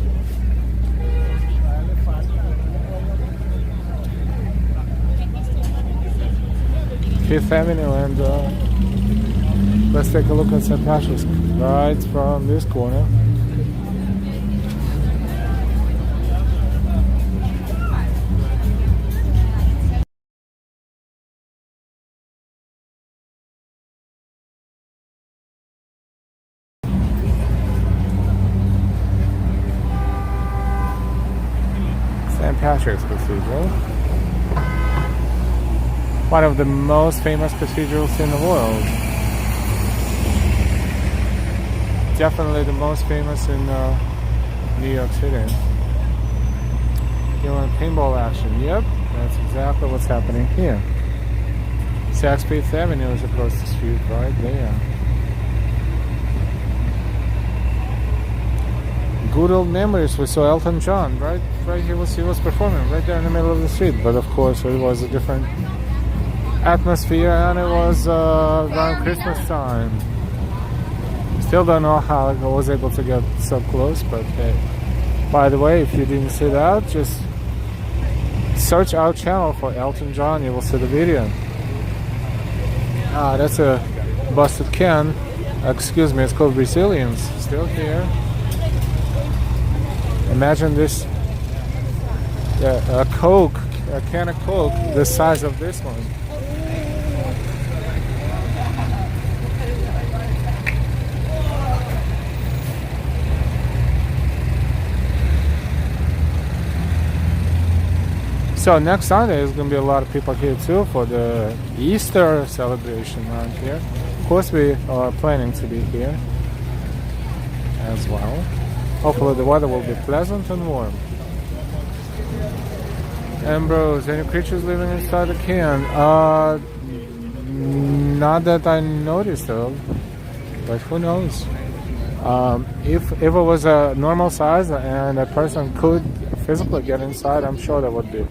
Fifth Avenue, and let's take a look at St. Patrick's right from this corner. St. Patrick's Cathedral. One of the most famous cathedrals in the world. Definitely the most famous in New York City. You want paintball action? Yep, that's exactly what's happening here. Saks Fifth Avenue is across the street right there. Good old memories. We saw Elton John, right he was performing right there in the middle of the street. But of course it was a different atmosphere, and it was around Christmas time. Still don't know how I was able to get so close, but hey. By the way, if you didn't see that, just search our channel for Elton John, you will see the video. Ah, that's a busted can. Excuse me, it's called Resilience. Still here. Imagine this. A Coke, a can of Coke, the size of this one. So next Sunday is going to be a lot of people here too for the Easter celebration around here. Of course we are planning to be here as well. Hopefully the weather will be pleasant and warm. Ambrose, any creatures living inside the can? Not that I noticed of, but who knows? If it was a normal size and a person could physically get inside, I'm sure there would be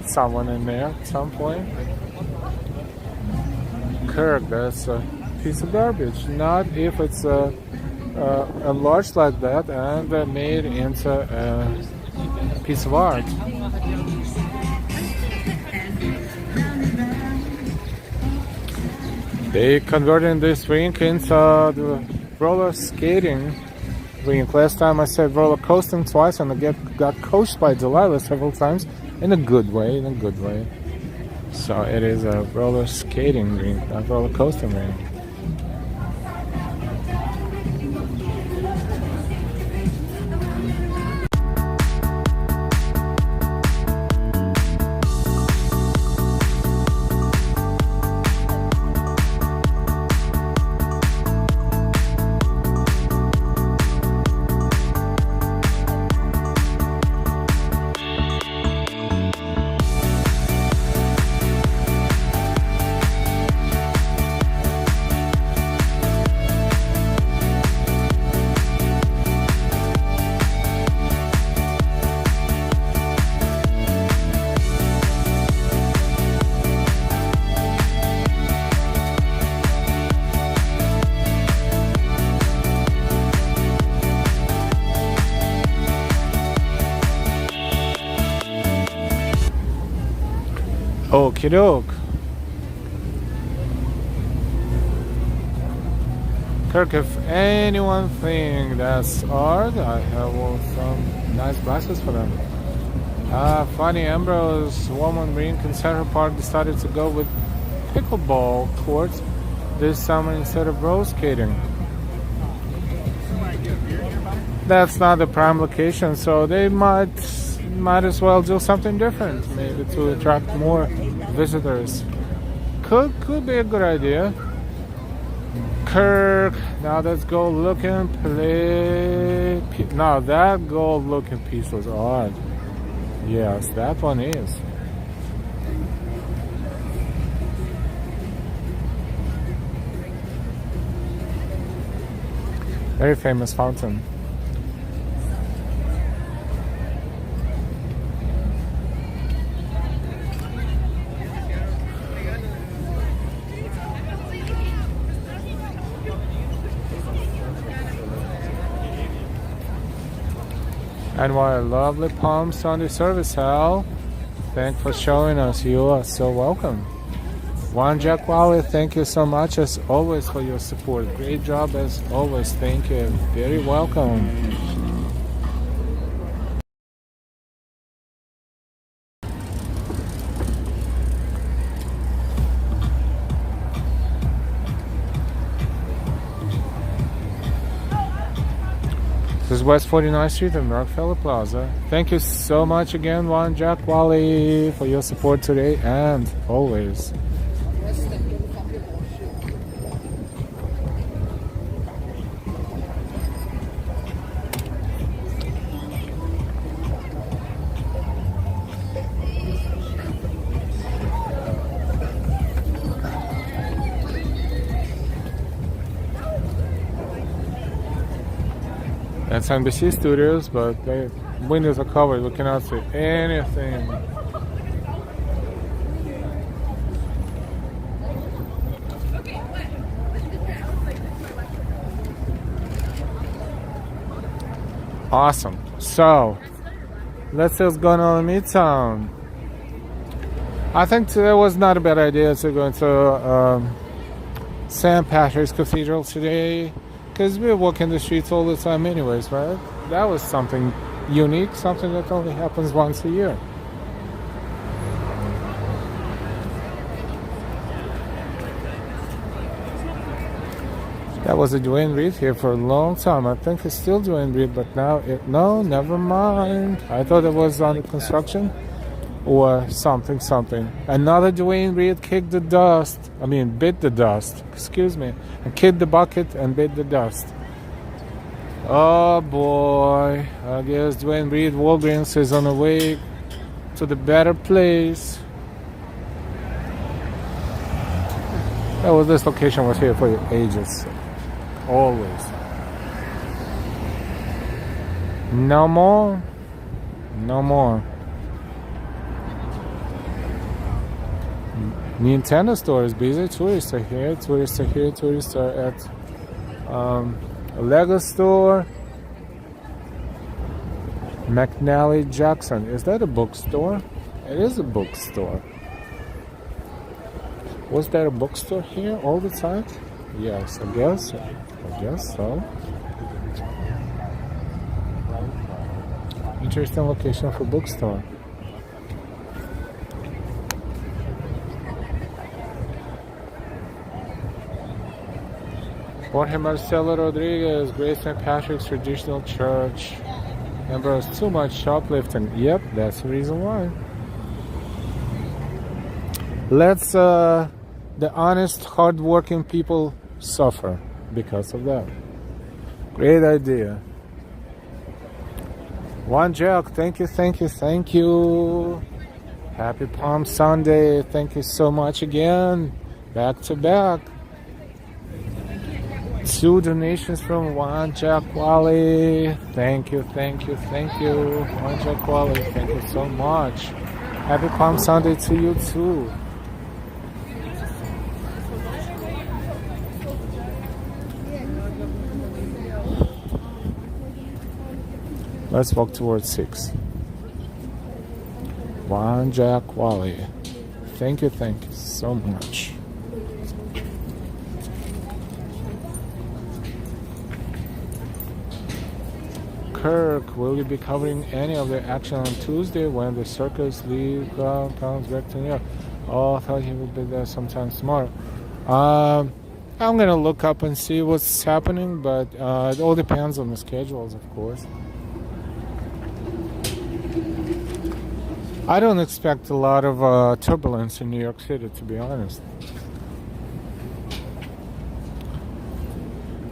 someone in there at some point. Kirk, that's a piece of garbage. Not if it's enlarged like that and made into a piece of art. They converted this rink into the roller skating rink. Last time I said roller coasting twice, and I got coached by Delilah several times in a good way. So it is a roller skating rink, not roller coasting rink. Okie doke. Kirk, if anyone think that's art, I have some nice glasses for them. Funny, Ambrose Woman Rink in Central Park decided to go with pickleball courts this summer instead of roller skating. That's not the prime location, so they might as well do something different, maybe to attract more visitors. Could be a good idea. Kirk, now let's go look and play. Now that gold looking piece was odd. Yes, that one is. Very famous fountain. And what a lovely Palm Sunday service, Hal. Thanks for showing us. You are so welcome. Juan Jack Wally, thank you so much as always for your support. Great job as always. Thank you. Very welcome. This is West 49th Street and Rockefeller Plaza. Thank you so much again, Juan Jack Wally, for your support today and always. That's NBC Studios, but the windows are covered. We cannot see anything. Awesome. So, let's see what's going on in Midtown. I think that was not a bad idea to go into St. Patrick's Cathedral today, because we walk in the streets all the time anyways, right? That was something unique, something that only happens once a year. That was a Dwayne Reed here for a long time. I think it's still Dwayne Reed, but now no, never mind. I thought it was under construction or something. Another Dwayne Reed kicked the dust. Bit the dust. Excuse me. And kicked the bucket and bit the dust. Oh boy. I guess Dwayne Reed Walgreens is on the way to the better place. This location was here for ages. Always. No more. Nintendo store is busy. Tourists are here. Tourists are at a Lego store. McNally Jackson. Is that a bookstore? It is a bookstore. Was there a bookstore here all the time? Yes, I guess so. Interesting location for bookstore. Jorge Marcelo Rodriguez, Great St. Patrick's Traditional Church. Ambrose, too much shoplifting. Yep, that's the reason why. Let's the honest, hard-working people suffer because of that. Great idea. One Jack, thank you. Happy Palm Sunday. Thank you so much again. Back to back. 2 donations from One Jack Wally. Thank you. One Jack Wally, thank you so much. Happy Palm Sunday to you too. Let's walk towards 6. One Jack Wally. Thank you so much. Kirk, will you be covering any of the action on Tuesday when the circus league comes back to New York? Oh, I thought he would be there sometime tomorrow. I'm gonna look up and see what's happening, but it all depends on the schedules, of course. I don't expect a lot of turbulence in New York City, to be honest.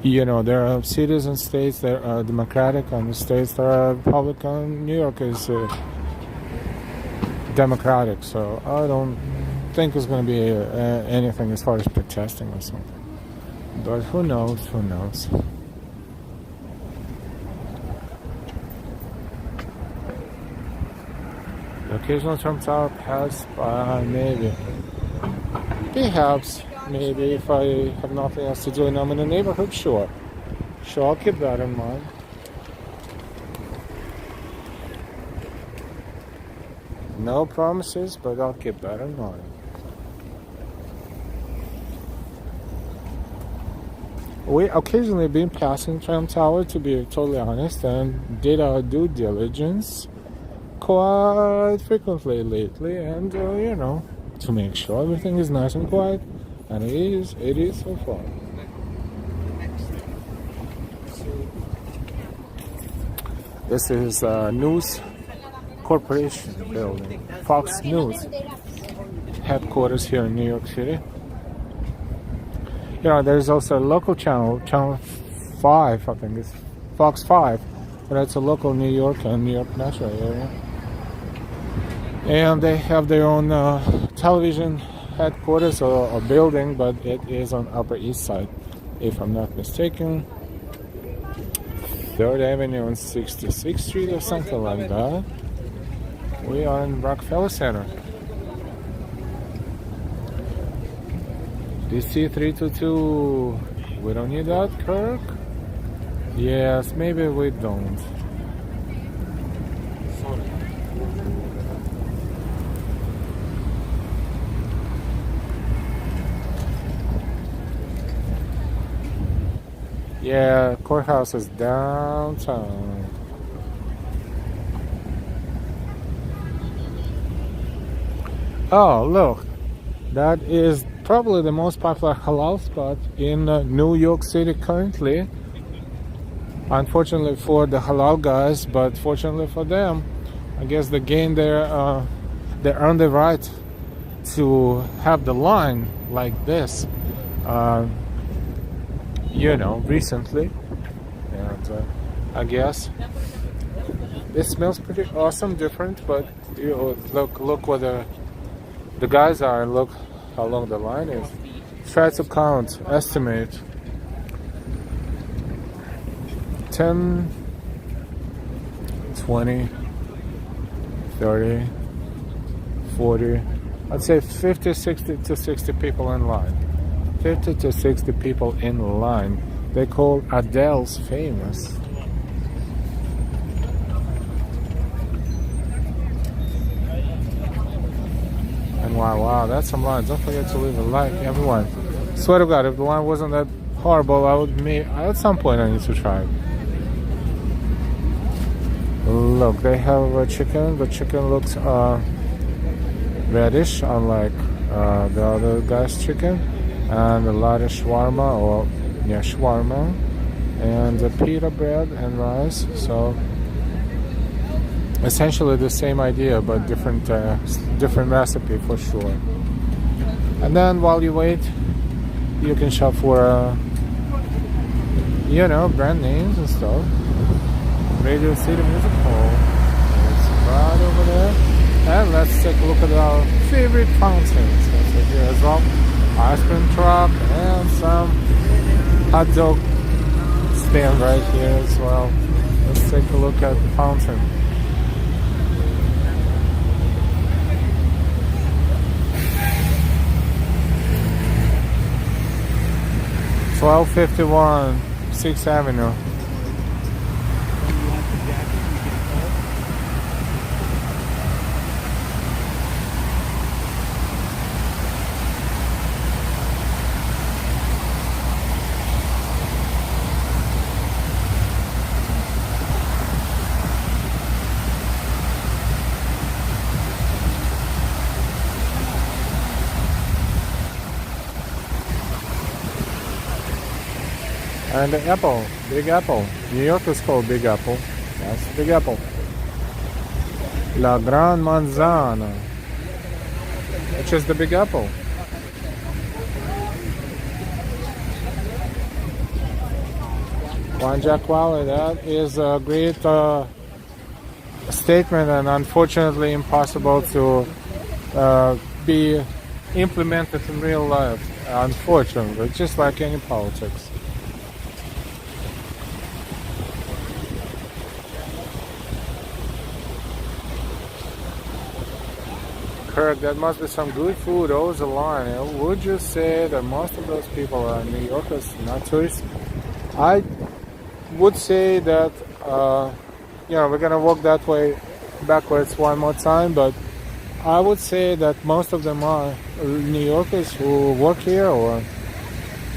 You know, there are cities and states that are Democratic and the states that are Republican. New York is Democratic, so I don't think it's going to be anything as far as protesting or something. But who knows? The occasional Trump Tower passed by, maybe. Perhaps, maybe, if I have nothing else to do and I'm in the neighborhood, sure. I'll keep that in mind. No promises, but I'll keep that in mind. We occasionally been passing Trump Tower, to be totally honest, and did our due diligence quite frequently lately, and to make sure everything is nice and quiet, and it is so far. This is News Corporation building, Fox News headquarters here in New York City. There's also a local channel 5, I think it's Fox 5, but it's a local New York and New York metro area. And they have their own television headquarters or building, but it is on Upper East Side, if I'm not mistaken. 3rd Avenue and 66th Street or something like that. We are in Rockefeller Center. DC 322. We don't need that, Kirk? Yes, maybe we don't. Yeah, courthouse is downtown. Oh, look. That is probably the most popular halal spot in New York City currently. Unfortunately for the halal guys, but fortunately for them, I guess they gained they earned the right to have the line like this, recently. And I guess it smells pretty awesome, different, but look what the guys are, and look how long the line is. Try to count, estimate 10, 20, 30, 40, I'd say 50, 60 to 60 people in line. 50 to 60 people in line. They call Adele's famous. And wow, that's some lines. Don't forget to leave a like, everyone. Swear to God, if the line wasn't that horrible, at some point I need to try it. Look, they have a chicken. The chicken looks reddish, unlike the other guy's chicken. And a lot of shawarma, and the pita bread and rice. So essentially the same idea, but different recipe for sure. And then while you wait, you can shop for brand names and stuff. Radio City Music Hall. It's right over there. And let's take a look at our favorite fountains. That's right here as well. Ice cream truck and some hot dog stand right here as well. Let's take a look at the fountain. (1251) 6th Avenue. And the apple, Big Apple. New York is called Big Apple. That's the Big Apple. La Gran Manzana, which is the Big Apple. One Jack Valley, that is a great statement, and unfortunately impossible to be implemented in real life. Unfortunately, just like any politics. Kirk, that must be some good food over the line. Would you say that most of those people are New Yorkers, not tourists? I would say that, we're going to walk that way backwards one more time, but I would say that most of them are New Yorkers who work here, or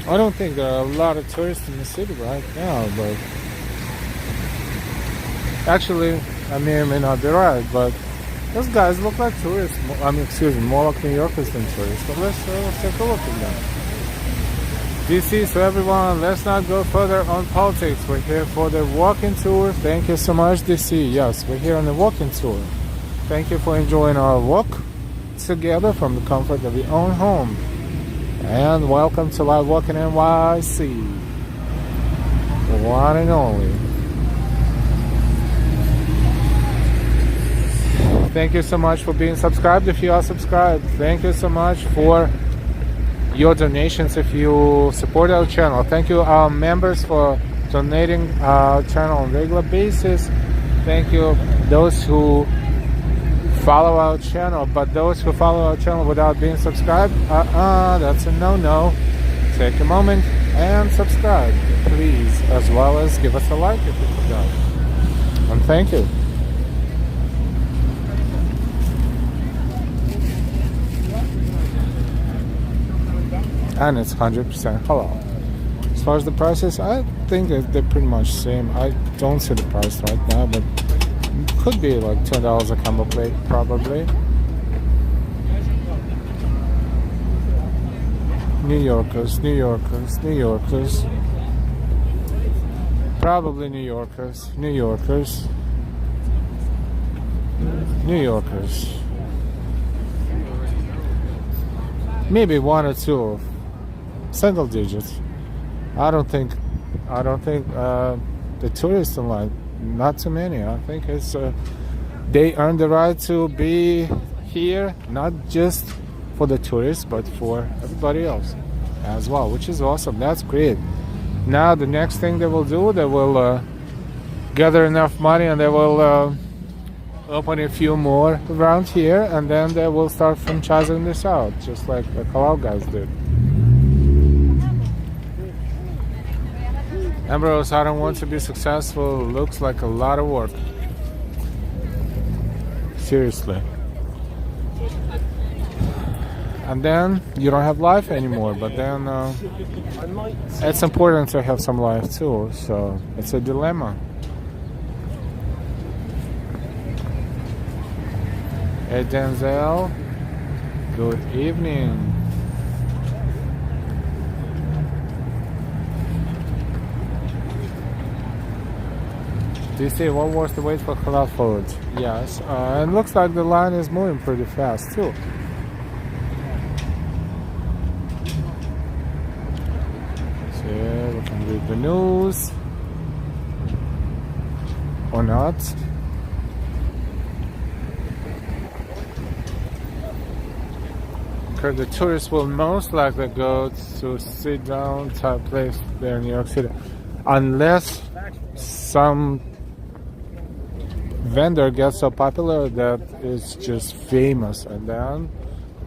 I don't think there are a lot of tourists in the city right now, but actually, I may or may not be right, but those guys look like tourists. More like New Yorkers than tourists. But let's take a look at them. DC, so everyone, let's not go further on politics. We're here for the walking tour. Thank you so much, DC. Yes, we're here on the walking tour. Thank you for enjoying our walk together from the comfort of your own home. And welcome to Live Walking NYC. One and only. Thank you so much for being subscribed if you are subscribed. Thank you so much for your donations if you support our channel. Thank you our members for donating our channel on a regular basis. Thank you those who follow our channel, but those who follow our channel without being subscribed, that's a no-no. Take a moment and subscribe, please, as well as give us a like if you forgot. And thank you. And it's 100% halal. far as the prices, I think that they're pretty much same. I don't see the price right now, but could be like $10 a combo plate, probably. New Yorkers, New Yorkers, New Yorkers. Probably New Yorkers, New Yorkers, New Yorkers. Maybe one or two, single digits. I don't think the tourists in line. Not too many. I think it's they earn the right to be here, not just for the tourists, but for everybody else as well, which is awesome. That's great. Now the next thing they will do, they will gather enough money and they will open a few more around here, and then they will start franchising this out, just like the Kalau guys did. Ambrose, I don't want to be successful. Looks like a lot of work. Seriously. And then you don't have life anymore, but then it's important to have some life too, so it's a dilemma. Hey Denzel, good evening. Do you see what was the wait for halal food? Yes, and looks like the line is moving pretty fast too. So we can read the news or not. Because the tourists will most likely go to sit down type place there in New York City, unless some vendor gets so popular that it's just famous, and then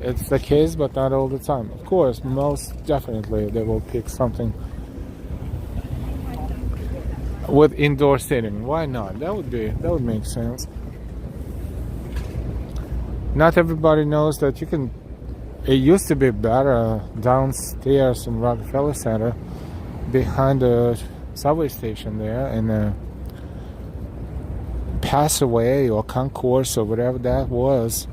it's the case, but not all the time. Of course, most definitely they will pick something with indoor seating. Why not? That would make sense. Not everybody knows that you can. It used to be better downstairs in Rockefeller Center, behind the subway station there, and Passaway or Concourse or whatever that was,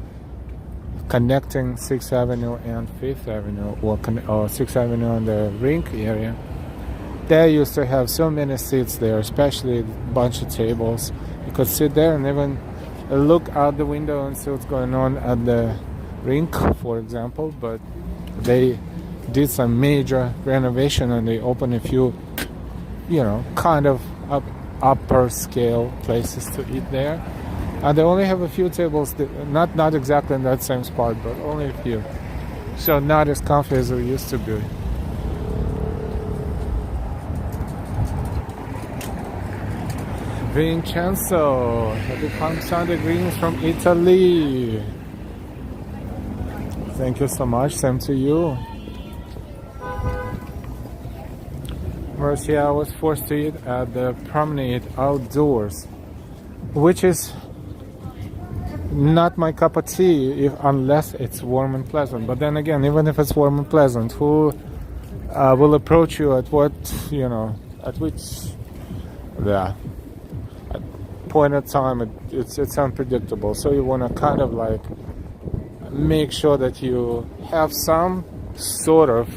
connecting 6th Avenue and 5th Avenue, or 6th Avenue and the rink area. They used to have so many seats there, especially a bunch of tables. You could sit there and even look out the window and see what's going on at the rink, for example. But they did some major renovation and they opened a few, kind of upper scale places to eat there. And they only have a few tables, not exactly in that same spot, but only a few. So not as comfy as it used to be. Vincenzo, happy Palm Sunday greetings from Italy. Thank you so much, same to you. Mercy, I was forced to eat at the promenade outdoors, which is not my cup of tea unless it's warm and pleasant. But then again, even if it's warm and pleasant, who will approach you at what, at which point of time? It's unpredictable. So you want to kind of like make sure that you have some sort of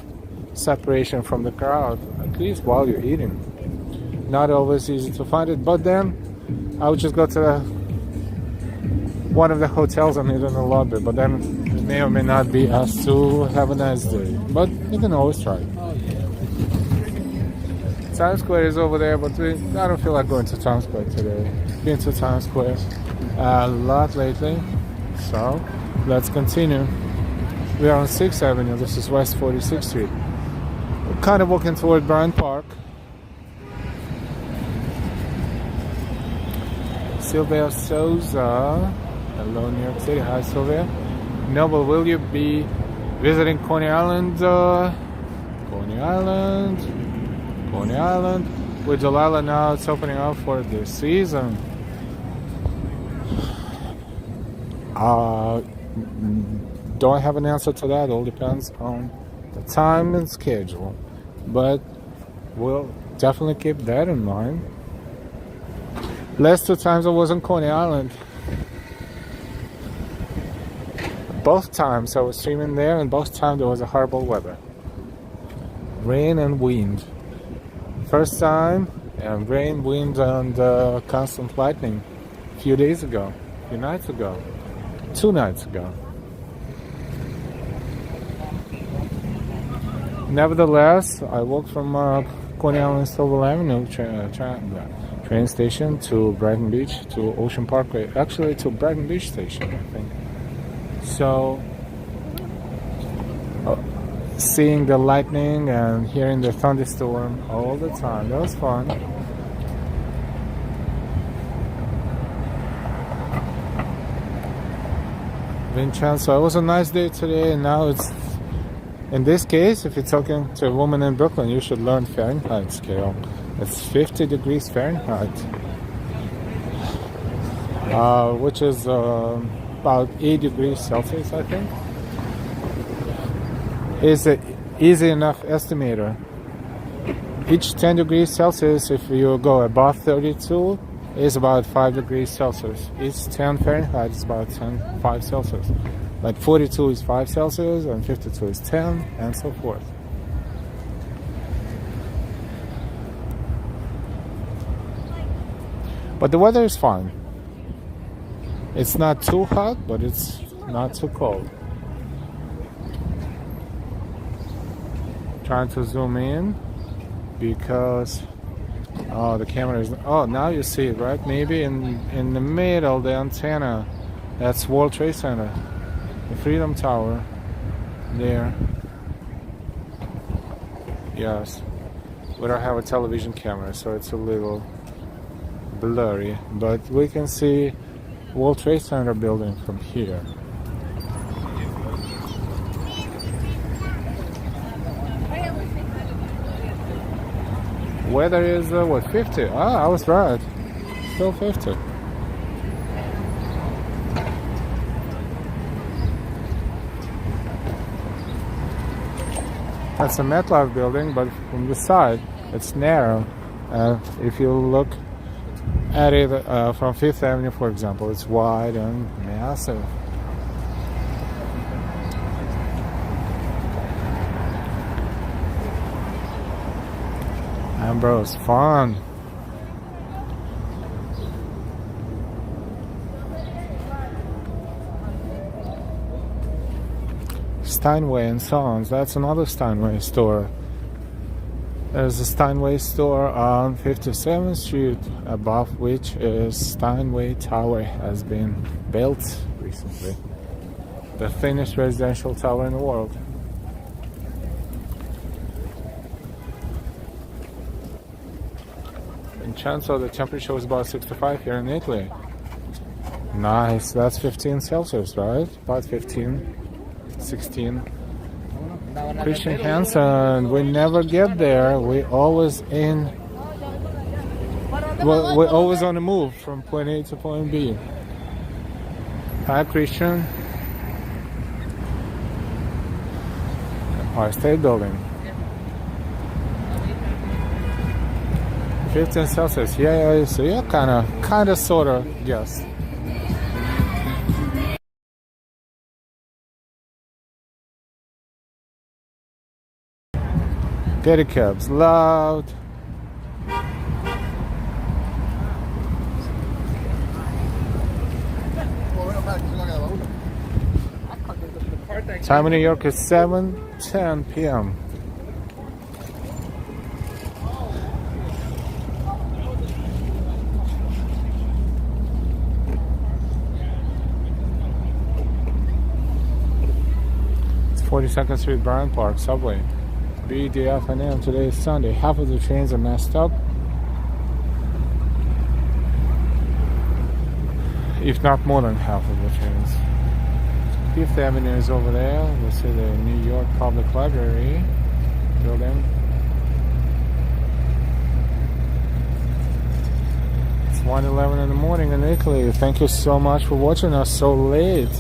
separation from the crowd, at least while you're eating. Not always easy to find it, but then I would just go to one of the hotels and eat in the lobby, but then it may or may not be asked to have a nice day, but you can always try. Times Square is over there, but I don't feel like going to Times Square today. Been to Times Square a lot lately, so let's continue. We are on 6th Avenue, this is West 46th Street. We're kind of walking toward Bryant Park. Sylvia Souza, hello New York City, hi Sylvia. Noble, will you be visiting Coney Island? Coney Island. With Delilah now, it's opening up for the season. Don't have an answer to that. All depends on the time and schedule. But we'll definitely keep that in mind. Last 2 times I was on Coney Island. Both times I was streaming there, and both times there was a horrible weather. Rain and wind. First time, and rain, wind, and constant lightning a few days ago, a few nights ago, 2 nights ago. Nevertheless, I walked from Coney Island Silver Avenue train station to Brighton Beach to Ocean Parkway. Actually, to Brighton Beach station, I think. So, seeing the lightning and hearing the thunderstorm all the time, that was fun. Vincenzo, it was a nice day today, and now it's, in this case, if you're talking to a woman in Brooklyn, you should learn Fahrenheit scale. It's 50 degrees Fahrenheit, which is about 8 degrees Celsius, I think. Is an easy enough estimator. Each 10 degrees Celsius, if you go above 32, is about 5 degrees Celsius. Each 10 Fahrenheit is about 5 Celsius. Like 42 is 5 Celsius, and 52 is 10, and so forth. But the weather is fine. It's not too hot, but it's not too cold. Trying to zoom in because the camera is, now you see it, right? Maybe in the middle, the antenna, that's World Trade Center, the Freedom Tower there. Yes, we don't have a television camera, so it's a little blurry, but we can see World Trade Center building from here. Weather is what, 50? I was right. Still 50. That's a MetLife building, but from the side it's narrow. If you look at it from Fifth Avenue, for example, it's wide and massive. Ambrose, fun. Steinway and Sons, that's another Steinway store. There's a Steinway store on 57th Street, above which is Steinway Tower, has been built recently. The thinnest residential tower in the world. So the temperature was about 65 here in Italy. Nice, that's 15 Celsius, right? About 15, 16. Christian Hansen, we never get there. We always we're always on the move from point A to point B. Hi, Christian. Empire State Building. 15 Celsius, yeah, so yeah, kinda, sorta, yes. Pedicabs, loud. Time in New York is 7:10 p.m. It's 42nd Street, Bryant Park, subway. BDFNM, today is Sunday. Half of the trains are messed up, if not more than half of the trains. Fifth Avenue is over there. We'll see the New York Public Library building. It's 1:11 in the morning in Italy. Thank you so much for watching us so late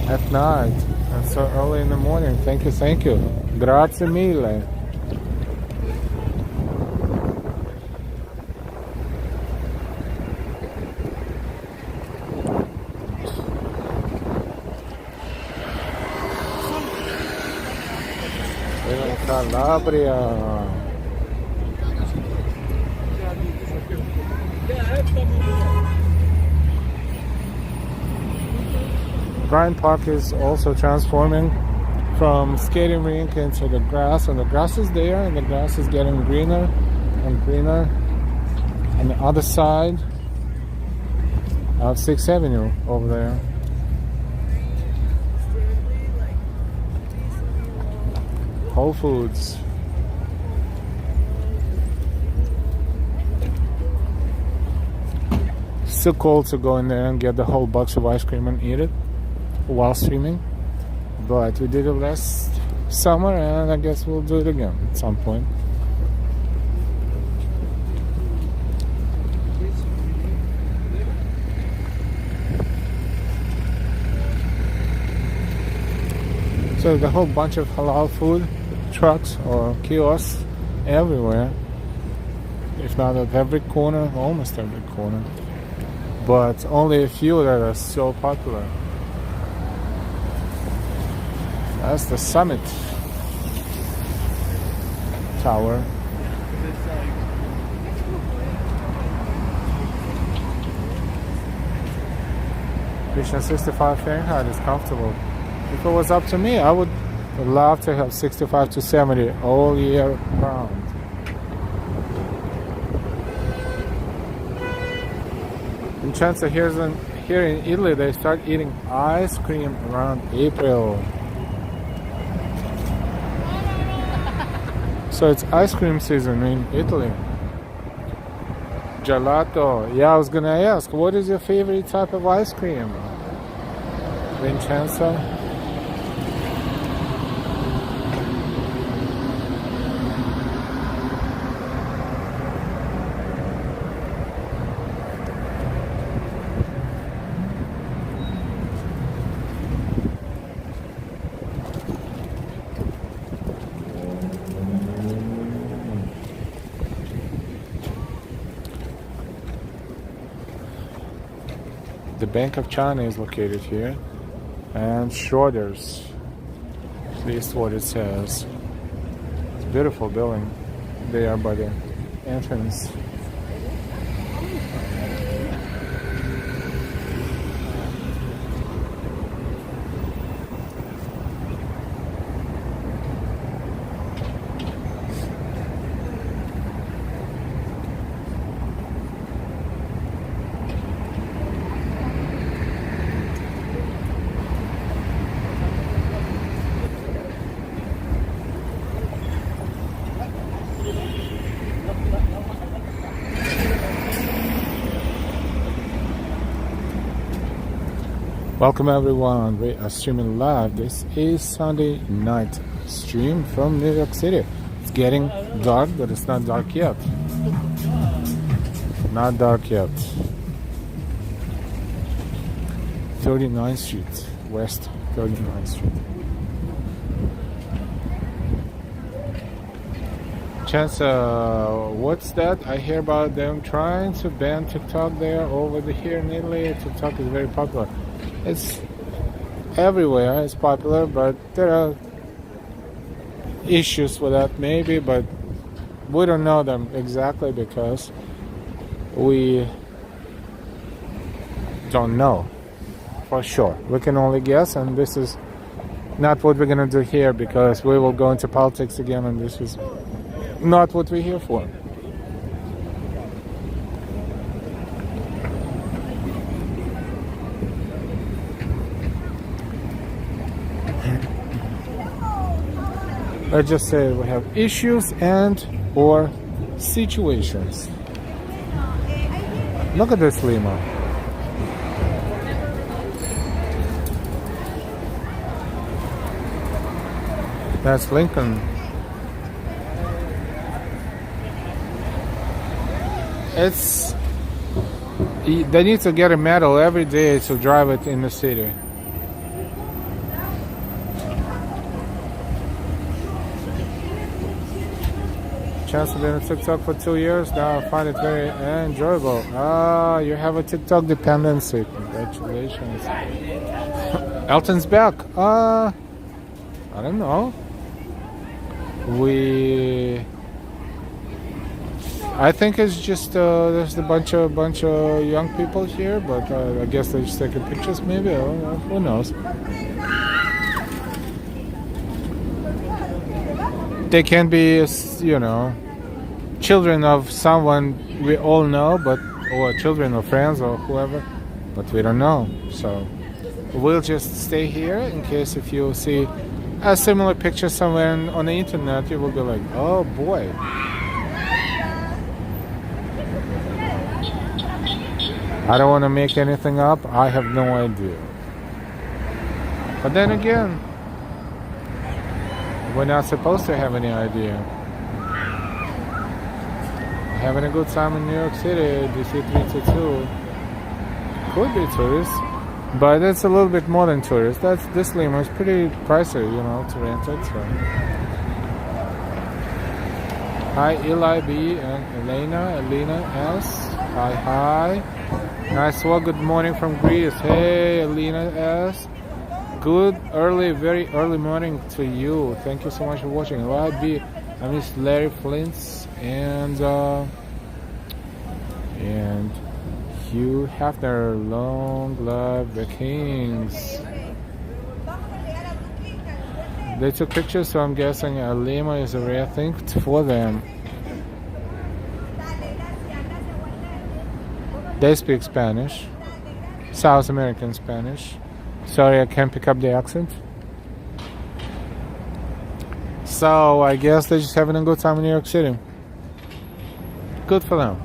at night and so early in the morning. Thank you. Grazie mille. Gabriel. Bryant Park is also transforming from skating rink into the grass, and the grass is there, and the grass is getting greener and greener. On the other side of 6th Avenue over there. Whole Foods. Still cold to go in there and get the whole box of ice cream and eat it while streaming, but we did it last summer, and I guess we'll do it again at some point. So the whole bunch of halal food trucks or kiosks everywhere, if not at every corner, almost every corner, but only a few that are so popular. That's the Summit Tower. Christian 65 Fahrenheit is comfortable. If it was up to me, I would love to have 65 to 70 all year round. In Chanza, here in Italy, they start eating ice cream around April. So it's ice cream season in Italy. Gelato. Yeah, I was gonna ask, what is your favorite type of ice cream? Vincenzo? The Bank of China is located here, and Schroeder's, at least what it says. It's a beautiful building there by the entrance. Welcome everyone, we are streaming live. This is Sunday night stream from New York City. It's getting dark, but it's not dark yet. Not dark yet. 39th Street, West 39th Street. Chance, what's that? I hear about them trying to ban TikTok there over here in Italy. TikTok is very popular. It's everywhere, it's popular, but there are issues with that maybe, but we don't know them exactly because we don't know for sure. We can only guess, and this is not what we're gonna do here because we will go into politics again, and this is not what we're here for. Let's just say we have issues and or situations. Look at this limo. That's Lincoln. They need to get a medal every day to drive it in the city. Chance to be on TikTok for 2 years now. I find it very enjoyable. You have a TikTok dependency. Congratulations. Elton's back. I don't know. I think it's just there's a bunch of young people here, but I guess they're just taking pictures, maybe. Who knows? They can be, children of someone we all know, or children of friends or whoever, but we don't know. So we'll just stay here in case if you see a similar picture somewhere on the internet, you will be like, oh boy. I don't want to make anything up. I have no idea. But then again, we're not supposed to have any idea. Having a good time in New York City, DC 322. Could be tourists, but it's a little bit more than tourists. This limo is pretty pricey, to rent it. So. Hi, Eli B and Elena S. Hi. Nice walk. Good morning from Greece. Hey, Elena S. Good very early morning to you. Thank you so much for watching. Eli B. I miss Larry Flint's and Hugh Hefner. Long live the Kings. They took pictures, so I'm guessing a lima is a rare thing for them. They speak Spanish, South American Spanish. Sorry, I can't pick up the accent. So I guess they're just having a good time in New York City. Good for them.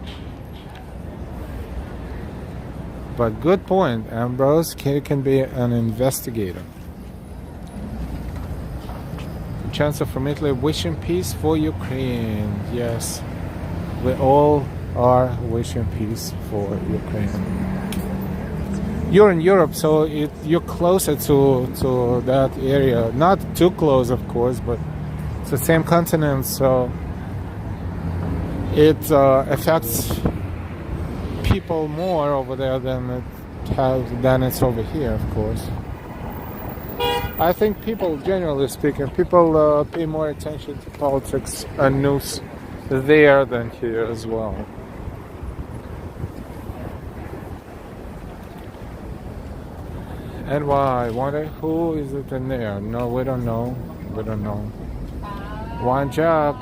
But good point, Ambrose. Can be an investigator. Chancellor from Italy, wishing peace for Ukraine. Yes, we all are wishing peace for Ukraine. You're in Europe, so you're closer to that area. Not too close, of course, but it's the same continent, so it affects people more over there than it's over here, of course. I think people, generally speaking, pay more attention to politics and news there than here as well. And why? Wonder who is it in there? No, we don't know. One job.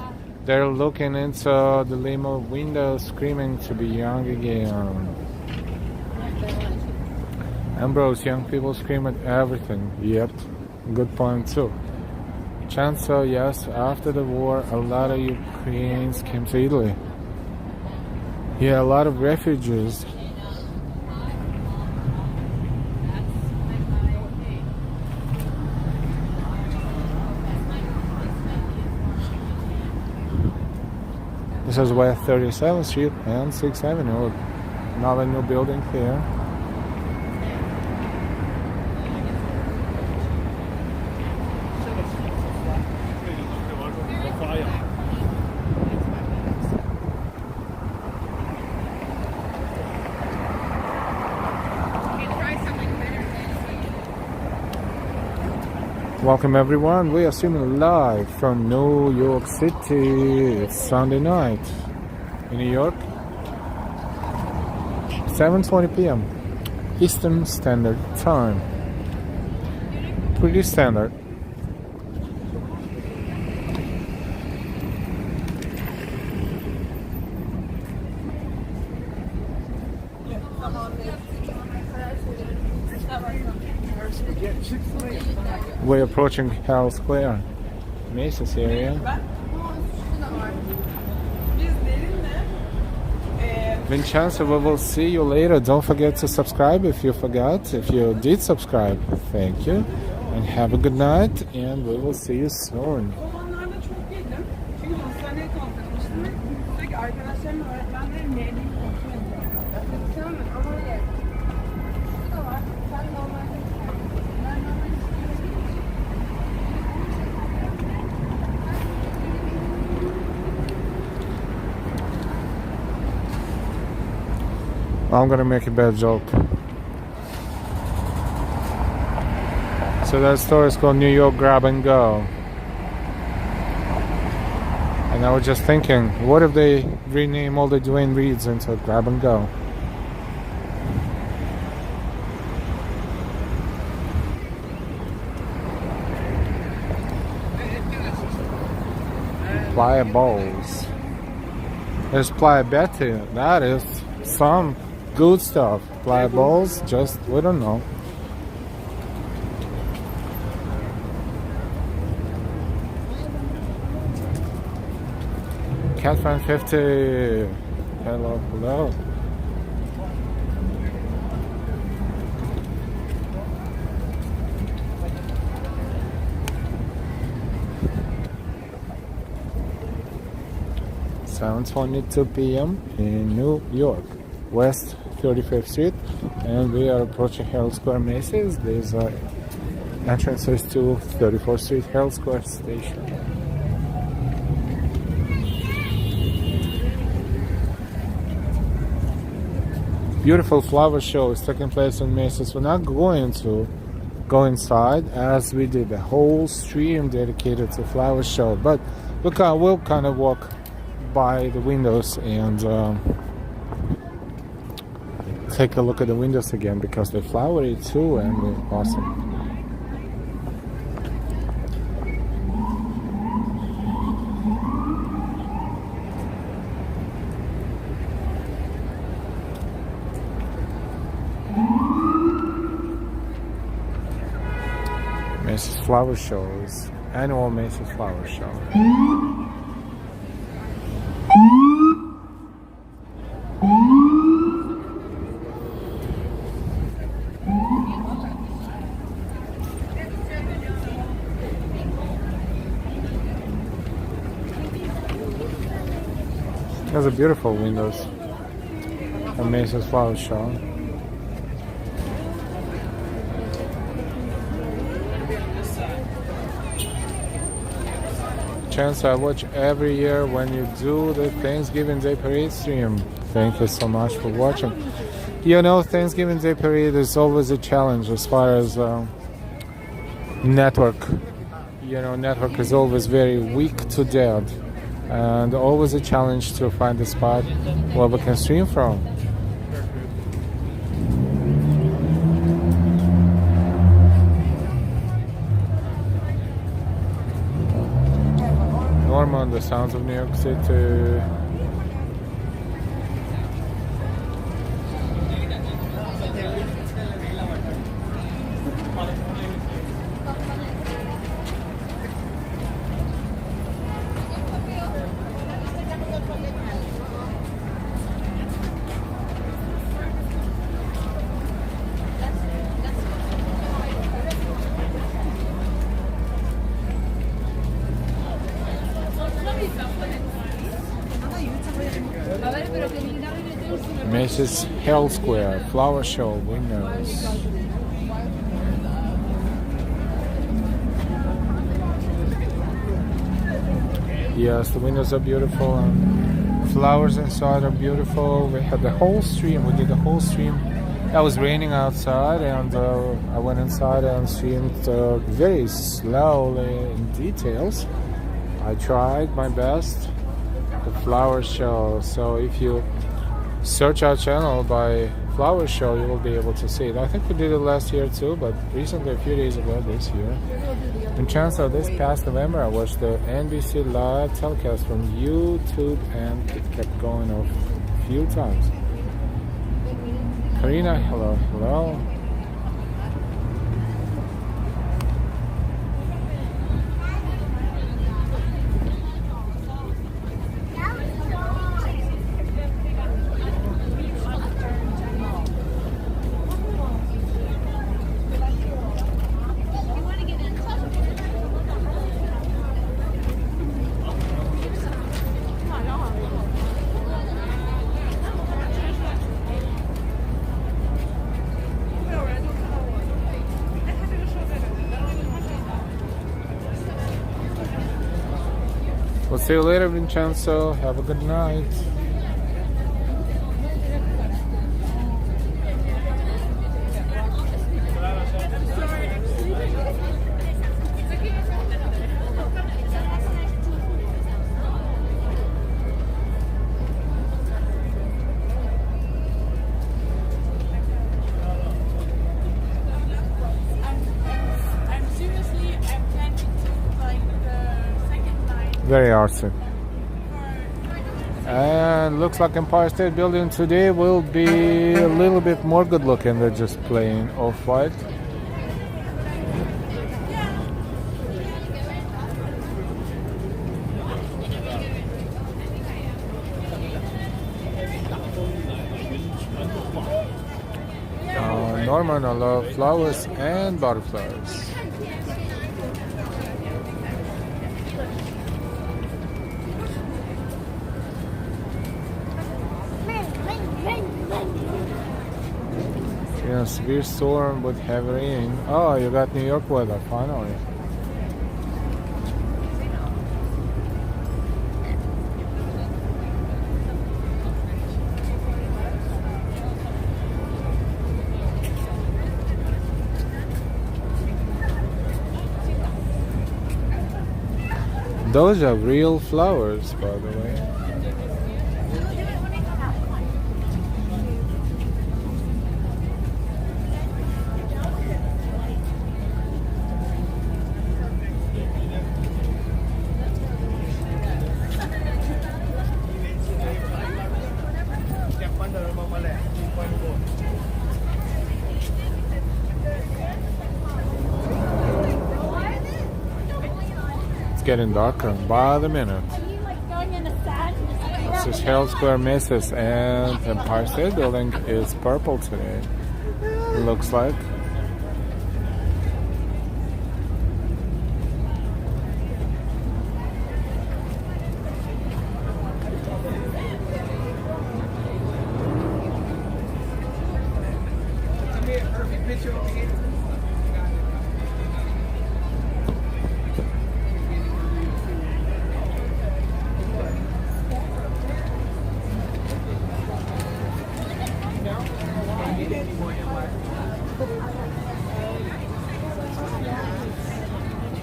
They're looking into the limo window, screaming to be young again. Ambrose, young people scream at everything. Yep, good point too. Chancellor, yes, after the war, a lot of Ukrainians came to Italy. Yeah, a lot of refugees. This is West 37th Street and 6th Avenue. Another new building here. Welcome everyone, we are streaming live from New York City. It's Sunday night in New York, 7:20 p.m. Eastern Standard Time. Pretty standard. We're approaching Herald Square, Macy's area. Vincenzo, we will see you later. Don't forget to subscribe if you forgot. If you did subscribe, thank you. And have a good night, and we will see you soon. I'm gonna make a bad joke. So that store is called New York Grab and Go. And I was just thinking, what if they rename all the Dwayne Reeds into Grab and Go? Playa Bowls. There's Playa Betty. That is some good stuff. Playa Bowls, just, we don't know. Catfan 50. Hello, hello. $7:22 p.m. in New York, West 35th Street, and we are approaching Herald Square Macy's. These are entrances to 34th Street Herald Square Station. Beautiful flower show is taking place in Macy's. We're not going to go inside as we did a whole stream dedicated to flower show, but we'll kind of walk by the windows and take a look at the windows again because they're flowery too and they're awesome. Macy's Flower Shows, annual Macy's Flower Show. Those are beautiful windows. A Macy's Flower Show. Chance I watch every year when you do the Thanksgiving Day Parade stream. Thank you so much for watching. You know, Thanksgiving Day Parade is always a challenge as far as network. You know, network is always very weak to dead, and always a challenge to find a spot where we can stream from. Norman, the sounds of New York City. Macy's Herald Square Flower Show windows. Yes, the windows are beautiful and flowers inside are beautiful. We had the whole stream. We did the whole stream. It was raining outside, and I went inside and streamed very slowly in details. I tried my best. The flower show. So if you search our channel by flower show, you will be able to see it. I think we did it last year too, but recently, a few days ago this year. In chance of this past November, I watched the NBC live telecast from YouTube, and it kept going off a few times. Karina, hello, hello. We'll see you later, Vincenzo. Have a good night. Very artsy. And looks like Empire State Building today will be a little bit more good looking than just plain off-white. Norman, I love flowers and butterflies. Yeah, severe storm with heavy rain. Oh, you got New York weather, finally. Those are real flowers, by the way. It's getting darker by the minute. This is Herald Square, Macy's, and Empire State Building is purple today. It looks like.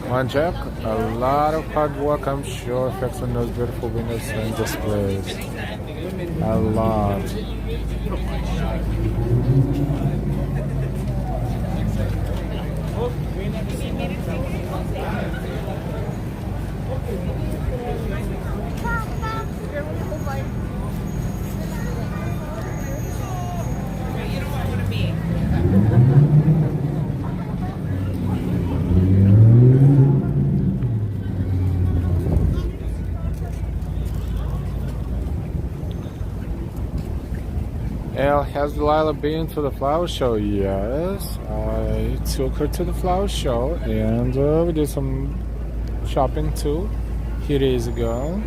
One check, a lot of hard work, I'm sure, fixing those beautiful windows and displays. A lot. Has Delilah been to the flower show? Yes, I took her to the flower show and we did some shopping too a few days ago.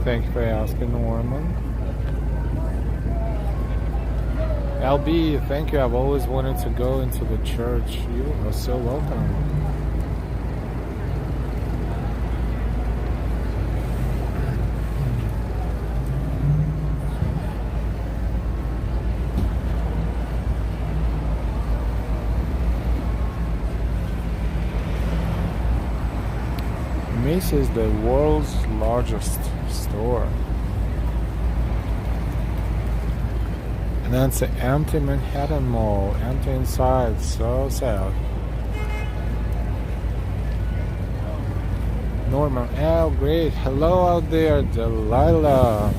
Thank you for asking, Norman. LB, thank you. I've always wanted to go into the church. You are so welcome. Macy's is the world's largest store. And that's the empty Manhattan Mall, empty inside, so sad. Norman, oh great, hello out there, Delilah.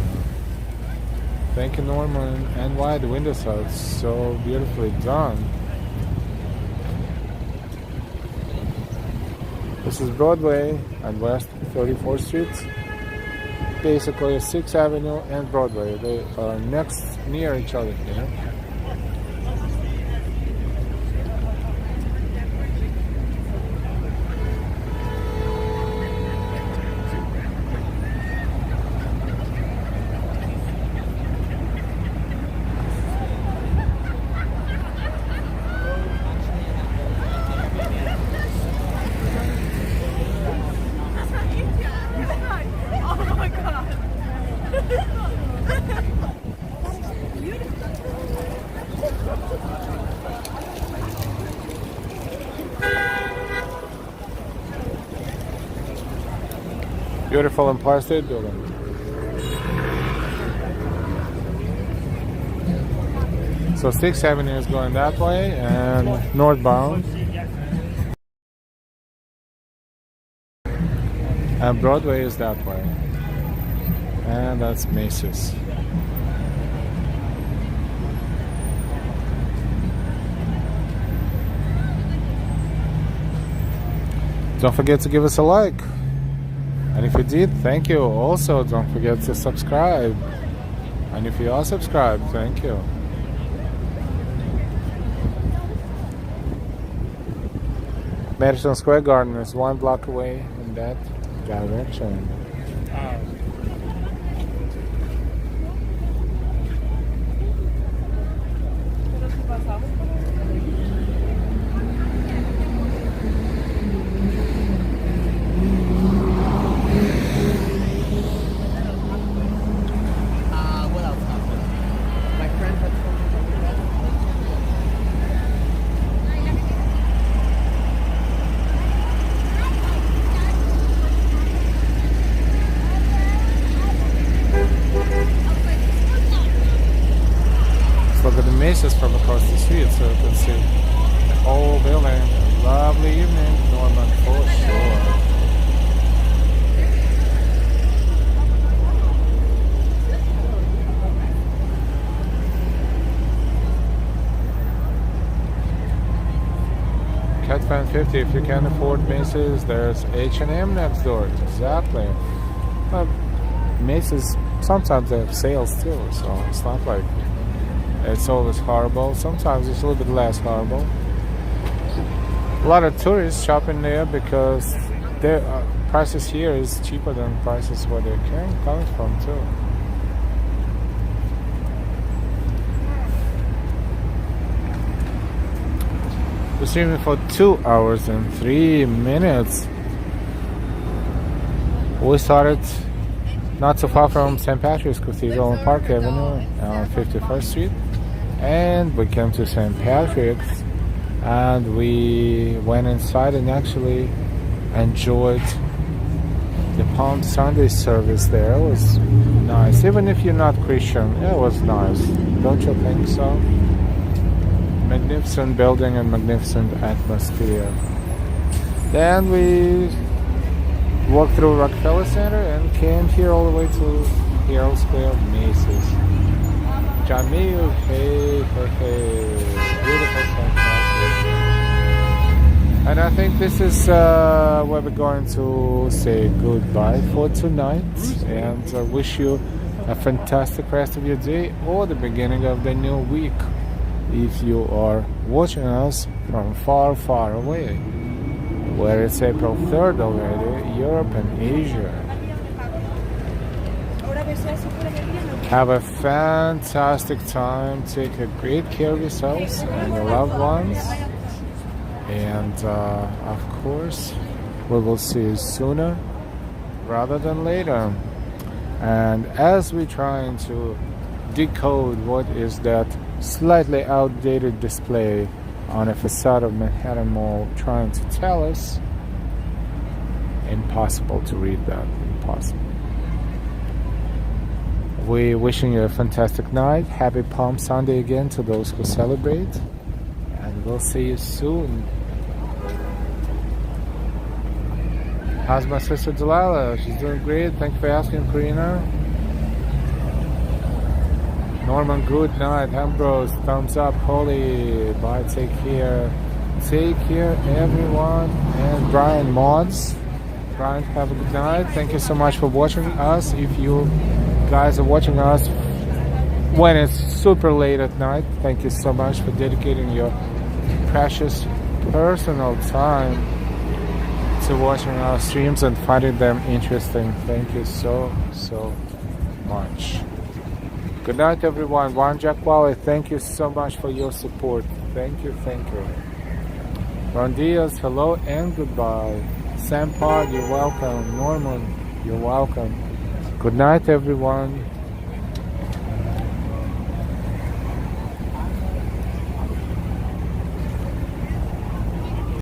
Thank you, Norman. And why the windows are so beautifully done. This is Broadway and West 34th Street. Basically 6th Avenue and Broadway. They are near each other here. Beautiful Empire State Building. So 6th Avenue is going that way and northbound. And Broadway is that way. And that's Macy's. Don't forget to give us a like. And if you did, thank you. Also, don't forget to subscribe. And if you are subscribed, thank you. Madison Square Garden is 1 block away in that direction. Look at the Macy's from across the street so you can see the whole building. Lovely evening, Norman, for sure. Cat Fan 50, if you can't afford Macy's, there's H&M next door. Exactly. Macy's, sometimes they have sales too, so it's not like it's always horrible. Sometimes it's a little bit less horrible. A lot of tourists shopping there because their prices here is cheaper than prices where they're coming from too. We're streaming for 2 hours and 3 minutes. We started not so far from St. Patrick's Cathedral on Park Avenue on 51st Street. And we came to St. Patrick's and we went inside and actually enjoyed the Palm Sunday service there. It was nice. Even if you're not Christian, it was nice. Don't you think so? Magnificent building and magnificent atmosphere. Then we walked through Rockefeller Center and came here all the way to Herald Square, Macy's. Jamil, hey, beautiful fantastic. And I think this is where we're going to say goodbye for tonight and wish you a fantastic rest of your day or the beginning of the new week if you are watching us from far, far away, where it's April 3rd already, Europe and Asia. Have a fantastic time. Take a great care of yourselves and your loved ones. And of course, we will see you sooner rather than later. And as we're trying to decode what is that slightly outdated display on a facade of Manhattan Mall trying to tell us, impossible to read that. Impossible. We're wishing you a fantastic night. Happy Palm Sunday again to those who celebrate. And we'll see you soon. How's my sister Delilah? She's doing great. Thank you for asking, Karina. Norman, good night. Ambrose, thumbs up. Holly, bye. Take care. Take care, everyone. And Brian Mods. Brian, have a good night. Thank you so much for watching us. If you guys are watching us when it's super late at night, thank you so much for dedicating your precious personal time to watching our streams and finding them interesting. Thank you so much. Good night, everyone. Juan Jack Wally, thank you so much for your support. Thank you. Ron Diaz, hello and goodbye. Sam Pod, you're welcome. Norman, you're welcome. Good night, everyone.